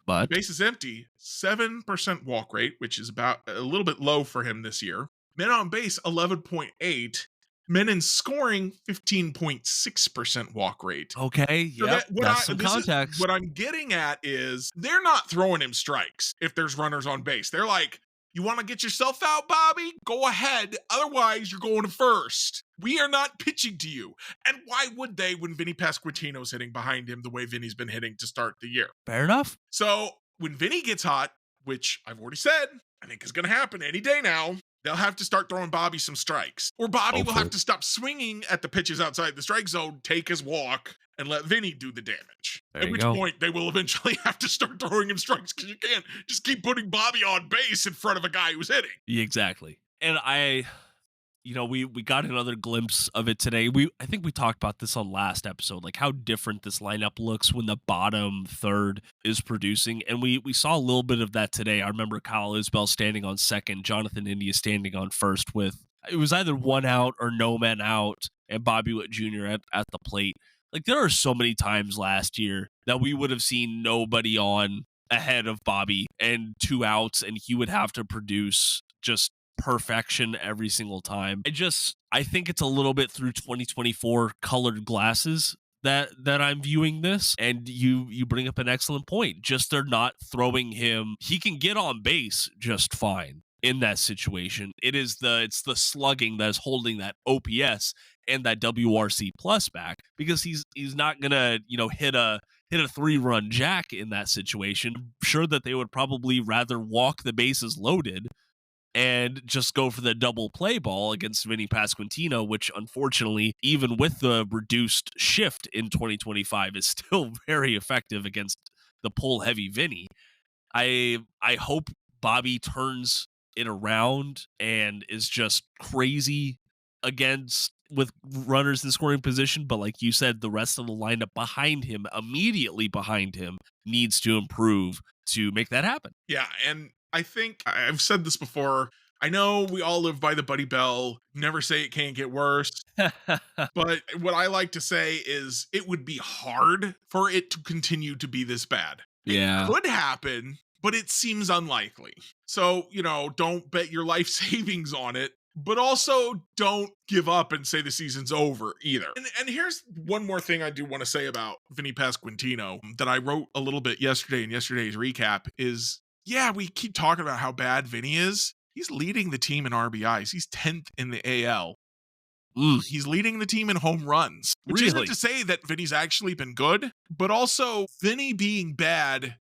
But bases empty 7% walk rate, which is about a little bit low for him this year. Men on base 11.8, men in scoring 15.6% walk rate. Okay, yeah, that's some context. What I'm getting at is they're not throwing him strikes if there's runners on base. They're like, you want to get yourself out, Bobby? Go ahead. Otherwise, you're going to first. We are not pitching to you. And why would they when Vinnie Pasquantino's hitting behind him the way Vinnie's been hitting to start the year? Fair enough. So when Vinnie gets hot, which I've already said, I think is going to happen any day now, they'll have to start throwing Bobby some strikes. Or Bobby will have to stop swinging at the pitches outside the strike zone, take his walk, and let Vinnie do the damage. At which point, they will eventually have to start throwing him strikes, because you can't just keep putting Bobby on base in front of a guy who's hitting. Yeah, exactly. And we got another glimpse of it today. I think we talked about this on last episode, like how different this lineup looks when the bottom third is producing. And we saw a little bit of that today. I remember Kyle Isbell standing on second, Jonathan India standing on first with, it was either one out or no men out, and Bobby Witt Jr. at the plate. Like, there are so many times last year that we would have seen nobody on ahead of Bobby and 2 outs, and he would have to produce just perfection every single time. I think it's a little bit through 2024 colored glasses that I'm viewing this, and you bring up an excellent point. Just they're not throwing him. He can get on base just fine in that situation. It's the slugging that is holding that OPS and that WRC plus back, because he's not gonna hit hit a 3-run jack in that situation. I'm sure that they would probably rather walk the bases loaded and just go for the double play ball against Vinnie Pasquantino, which unfortunately, even with the reduced shift in 2025, is still very effective against the pull heavy Vinnie. I hope Bobby turns it around and is just crazy against with runners in scoring position. But like you said, the rest of the lineup behind him, immediately behind him, needs to improve to make that happen. Yeah, and I think I've said this before. I know we all live by the Buddy Bell. Never say it can't get worse. But what I like to say is it would be hard for it to continue to be this bad. Yeah. It could happen, but it seems unlikely. So, don't bet your life savings on it, but also don't give up and say the season's over either. And here's one more thing I do want to say about Vinnie Pasquantino that I wrote a little bit yesterday in yesterday's recap is, yeah, we keep talking about how bad Vinnie is. He's leading the team in RBIs. He's 10th in the AL. He's leading the team in home runs, which isn't to say that Vinny's actually been good, but also Vinny being bad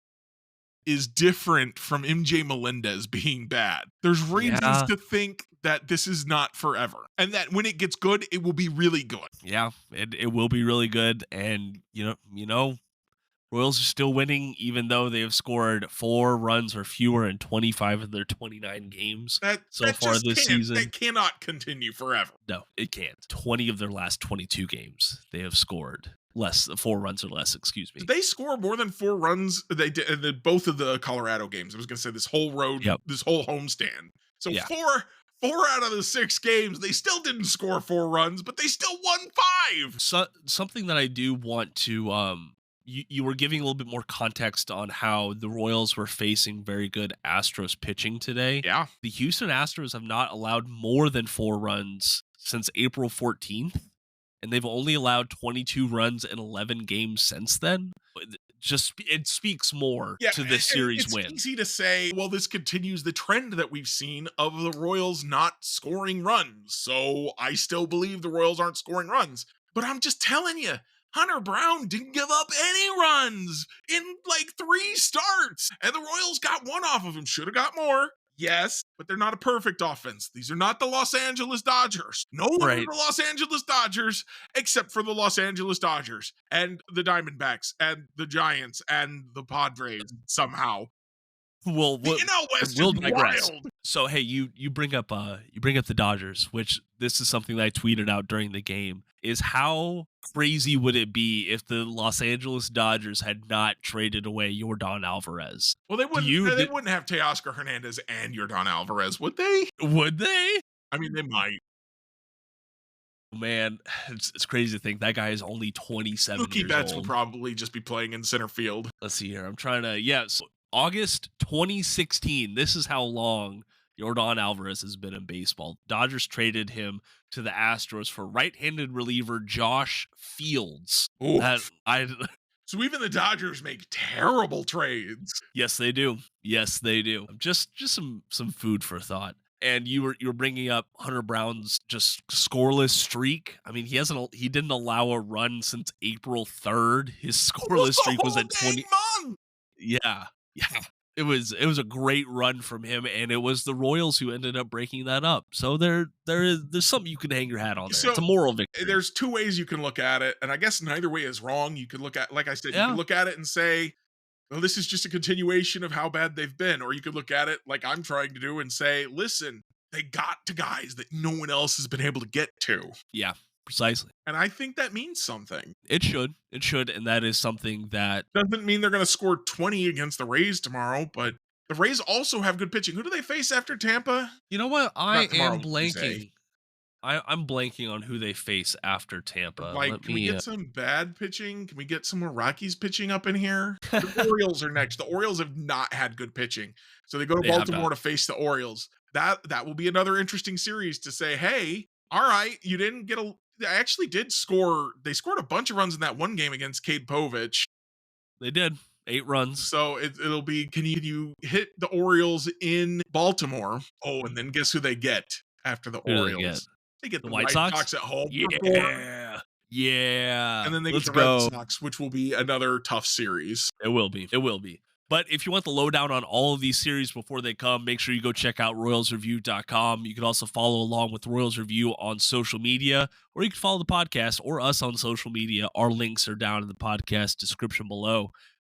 is different from MJ Melendez being bad. There's reasons to think that this is not forever, and that when it gets good, it will be really good. Yeah, it will be really good, and you know, Royals are still winning, even though they have scored 4 runs or fewer in 25 of their 29 games so far this season. That cannot continue forever. No, it can't. 20 of their last 22 games, they have scored 4 runs or less, excuse me. Did they score more than 4 runs? They did in both of the Colorado games. I was going to say this whole road, this whole homestand. So 4 out of the 6 games, they still didn't score 4 runs, but they still won 5. So, something that I do want to you were giving a little bit more context on how the Royals were facing very good Astros pitching today. Yeah. The Houston Astros have not allowed more than 4 runs since April 14th, and they've only allowed 22 runs in 11 games since then. It speaks more to this series win. It's easy to say, well, this continues the trend that we've seen of the Royals not scoring runs. So I still believe the Royals aren't scoring runs. But I'm just telling you, Hunter Brown didn't give up any runs in like 3 starts. And the Royals got 1 off of him. Should have got more. Yes, but they're not a perfect offense. These are not the Los Angeles Dodgers. No one is the Los Angeles Dodgers except for the Los Angeles Dodgers and the Diamondbacks and the Giants and the Padres somehow. Well, the NL West is wild. So hey, you bring up the Dodgers, which this is something that I tweeted out during the game. Is how crazy would it be if the Los Angeles Dodgers had not traded away Yordan Alvarez? Well, they wouldn't have Teoscar Hernandez and Yordan Alvarez, would they? Would they? I mean, they might. Man, it's crazy to think that guy is only 27 Mookie years Betts old. will probably just be playing in center field. Let's see here. I'm trying to so August 2016. This is how long Yordan Alvarez has been in baseball. Dodgers traded him to the Astros for right-handed reliever Josh Fields. So even the Dodgers make terrible trades. Yes, they do. Yes, they do. Just some food for thought. And you were bringing up Hunter Brown's just scoreless streak. I mean, he didn't allow a run since April 3rd. His scoreless streak was at 20. Yeah. It was a great run from him, and it was the Royals who ended up breaking that up. So there's something you can hang your hat on there. So it's a moral victory. There's 2 ways you can look at it, and I guess neither way is wrong. You could look at, like I said, you can look at it and say, well, this is just a continuation of how bad they've been. Or you could look at it like I'm trying to do and say, listen, they got to guys that no one else has been able to get to. Yeah. Precisely. And I think that means something. It should. And that is something that doesn't mean they're going to score 20 against the Rays tomorrow, but the Rays also have good pitching. Who do they face after Tampa? You know what? I am blanking. I'm blanking on who they face after Tampa. Can we get some bad pitching? Can we get some more Rockies pitching up in here? The Orioles are next. The Orioles have not had good pitching. So they go to Baltimore to face the Orioles. That will be another interesting series to say, hey, all right, you didn't get they actually did score. They scored a bunch of runs in that one game against Cade Povich. They did 8 runs. So it'll be, can you hit the Orioles in Baltimore? Oh, and then guess who they get after the Orioles? They get the White Sox at home. Yeah. Yeah. And then they get Let's the Red go. Sox, which will be another tough series. It will be. It will be. But if you want the lowdown on all of these series before they come, make sure you go check out royalsreview.com. You can also follow along with Royals Review on social media, or you can follow the podcast or us on social media. Our links are down in the podcast description below.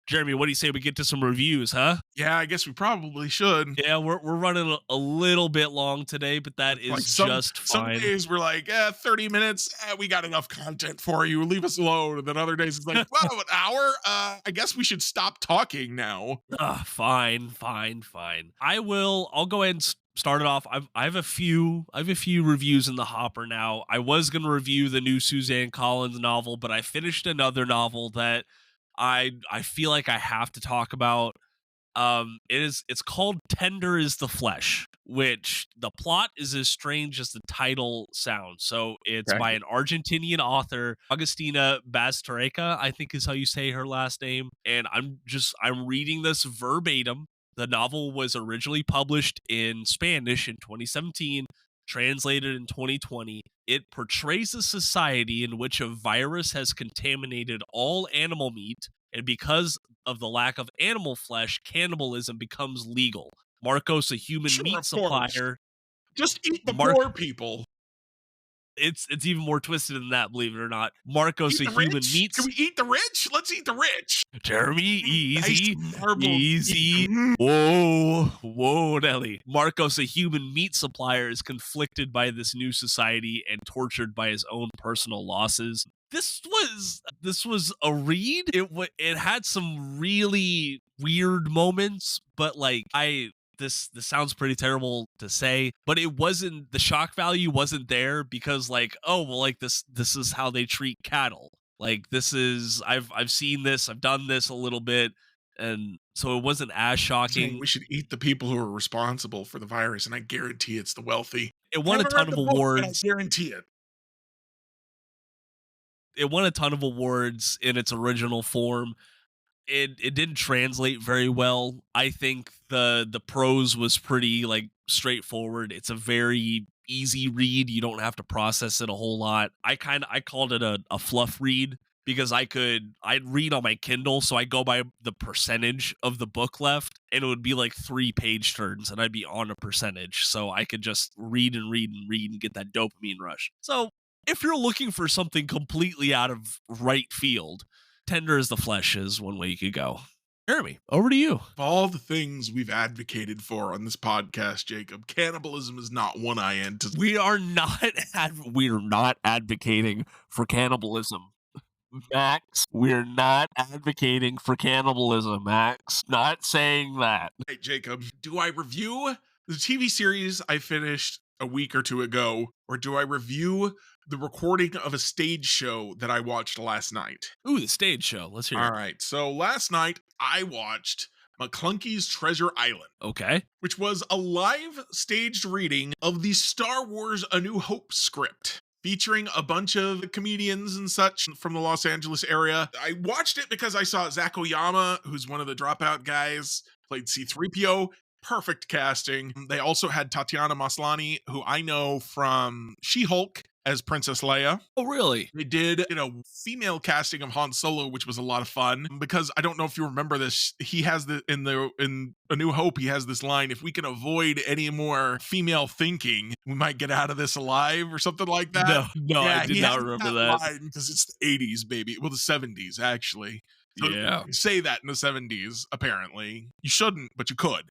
Jeremy, what do you say we get to some reviews, huh? Yeah, I guess we probably should. Yeah, we're running a little bit long today, but that is like just fine. Some days we're like, 30 minutes, we got enough content for you. Leave us alone. And then other days it's like, wow, an hour? I guess we should stop talking now. Fine. I'll go ahead and start it off. I have a few reviews in the hopper now. I was going to review the new Suzanne Collins novel, but I finished another novel that I feel like I have to talk about. It's called Tender is the Flesh, which the plot is as strange as the title sounds. So it's by an Argentinian author, Agustina Basterreca, I think is how you say her last name. And I'm reading this verbatim. The novel was originally published in Spanish in 2017, translated in 2020. It portrays a society in which a virus has contaminated all animal meat, and because of the lack of animal flesh, cannibalism becomes legal. Marcos, a human meat supplier. Just eat the poor people. It's even more twisted than that, believe it or not. Marcos, a human meat. Can we eat the rich? Let's eat the rich. Jeremy, easy. Nice Easy. Whoa, Nelly. Marcos, a human meat supplier, is conflicted by this new society and tortured by his own personal losses. This was a read. It had some really weird moments, but like this sounds pretty terrible to say, but it wasn't, the shock value wasn't there because like, oh well, like this is how they treat cattle. Like this is, I've seen this, I've done this a little bit, and so it wasn't as shocking. We should eat the people who are responsible for the virus, and I guarantee it's the wealthy. It won a ton of awards. I guarantee it. It won a ton of awards in its original form. It didn't translate very well. I think the prose was pretty like straightforward. It's a very easy read. You don't have to process it a whole lot. I called it a fluff read because I'd read on my Kindle, so I go by the percentage of the book left, and it would be like 3 page turns, and I'd be on a percentage, so I could just read and get that dopamine rush. So if you're looking for something completely out of right field, Tender as the Flesh is one way you could go. Jeremy, over to you. Of all the things we've advocated for on this podcast, Jacob, cannibalism is not one I anticipate. We are not advocating for cannibalism. Max, we're not advocating for cannibalism, Max. Not saying that. Hey, Jacob, do I review the TV series I finished a week or two ago, or do I review the recording of a stage show that I watched last night? Ooh, the stage show. Let's hear it. All right. So last night I watched McClunky's Treasure Island. Okay. Which was a live staged reading of the Star Wars A New Hope script, featuring a bunch of comedians and such from the Los Angeles area. I watched it because I saw Zach Oyama, who's one of the Dropout guys, played C-3PO. Perfect casting. They also had Tatiana Maslany, who I know from She-Hulk as Princess Leia. Oh, really? They did a female casting of Han Solo, which was a lot of fun, because I don't know if you remember this. He has in A New Hope, he has this line: "If we can avoid any more female thinking, we might get out of this alive," or something like that. No, yeah, I did not remember that. Because it's the 80s, baby. Well, the 70s, actually. So yeah. You say that in the 70s, apparently. You shouldn't, but you could.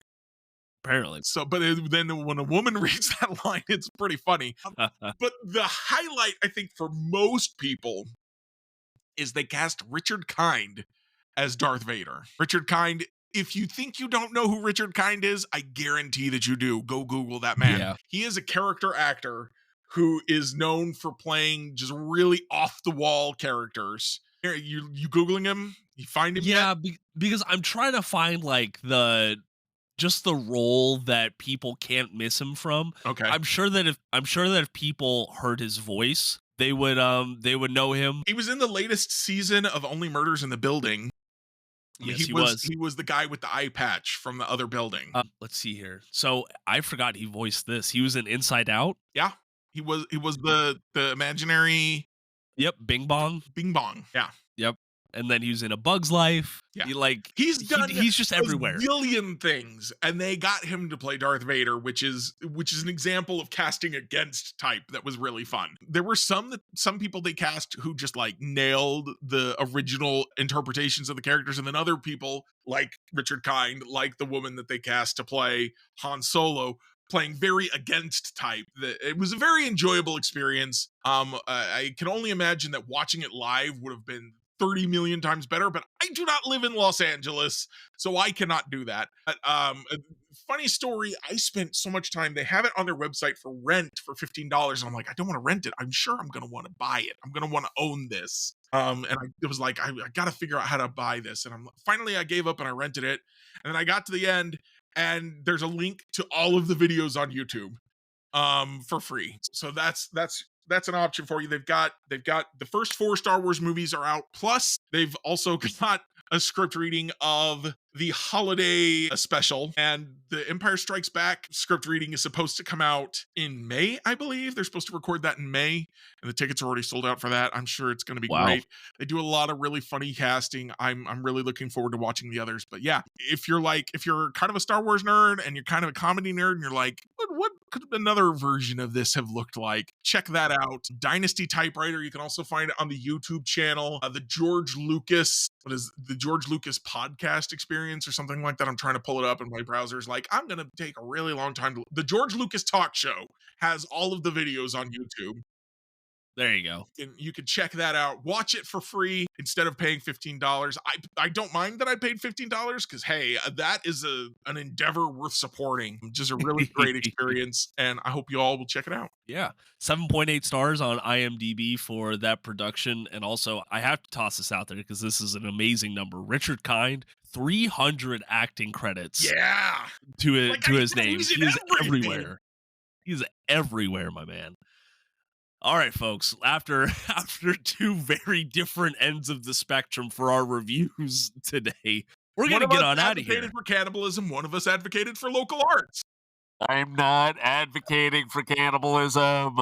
Apparently. So, but then when a woman reads that line, it's pretty funny. But the highlight, I think, for most people is they cast Richard Kind as Darth Vader. Richard Kind, if you think you don't know who Richard Kind is, I guarantee that you do. Go Google that man. Yeah. He is a character actor who is known for playing just really off-the-wall characters. You Googling him? You find him? Yeah, because I'm trying to find like the role that people can't miss him from. Okay. I'm sure that if people heard his voice, they would know him. He was in the latest season of Only Murders in the Building. Yes, he was. He was the guy with the eye patch from the other building. Let's see here. So I forgot he voiced this. He was in Inside Out. Yeah. He was the imaginary Yep, Bing Bong. Bing Bong. Yeah. Yep. And then he was in A Bug's Life. Yeah. He's just everywhere. A million things, and they got him to play Darth Vader, which is an example of casting against type that was really fun. There were some people they cast who just like nailed the original interpretations of the characters, and then other people like Richard Kind, like the woman that they cast to play Han Solo, playing very against type. It was a very enjoyable experience. I can only imagine that watching it live would have been 30 million times better, but I do not live in Los Angeles, so I cannot do that. But a funny story, I spent so much time, they have it on their website for rent for $15, and I'm like, I don't want to rent it. I'm sure I'm going to want to buy it. I'm going to want to own this. And it was like, I got to figure out how to buy this. And finally I gave up and I rented it. And then I got to the end, and there's a link to all of the videos on YouTube for free. So that's an option for you. They've got the first 4 Star Wars movies are out. Plus, they've also got a script reading of the holiday special, and the Empire Strikes Back script reading is supposed to come out in May, I believe. They're supposed to record that in May, and the tickets are already sold out for that. I'm sure it's going to be great. They do a lot of really funny casting. I'm really looking forward to watching the others. But yeah, if you're kind of a Star Wars nerd and you're kind of a comedy nerd and you're like, what could another version of this have looked like? Check that out. Dynasty Typewriter. You can also find it on the YouTube channel. The George Lucas podcast experience or something like that. I'm trying to pull it up in my browsers. Like, I'm going to take a really long time. The George Lucas Talk Show has all of the videos on YouTube. There you go. And you can check that out. Watch it for free instead of paying $15. I don't mind that I paid $15 because, hey, that is an endeavor worth supporting. Just a really great experience, and I hope you all will check it out. Yeah. 7.8 stars on IMDb for that production. And also, I have to toss this out there because this is an amazing number. Richard Kind, 300 acting credits. Yeah. To his name. He is everywhere. He's everywhere, my man. All right, folks, after 2 very different ends of the spectrum for our reviews today, we're going to get on out of here. One of us advocated for cannibalism, one of us advocated for local arts. I'm not advocating for cannibalism.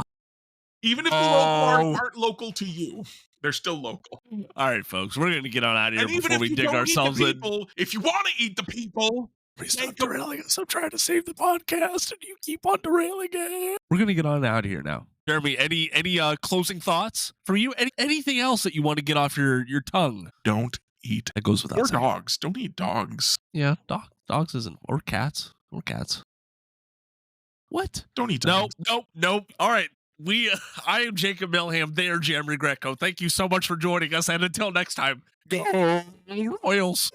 Even if the local arts aren't local to you, they're still local. All right, folks, we're going to get on out of here before we dig ourselves in. If you want to eat the people, please stop derailing us. I'm trying to save the podcast, and you keep on derailing it. We're going to get on out of here now. Jeremy, any closing thoughts for you? Anything else that you want to get off your tongue? Don't eat. That goes without saying. Or dogs. Don't eat dogs. Yeah, dogs isn't. Or cats. What? Don't eat dogs. Nope. All right. I am Jacob Milham. They are Jeremy Greco. Thank you so much for joining us, and until next time, go Royals.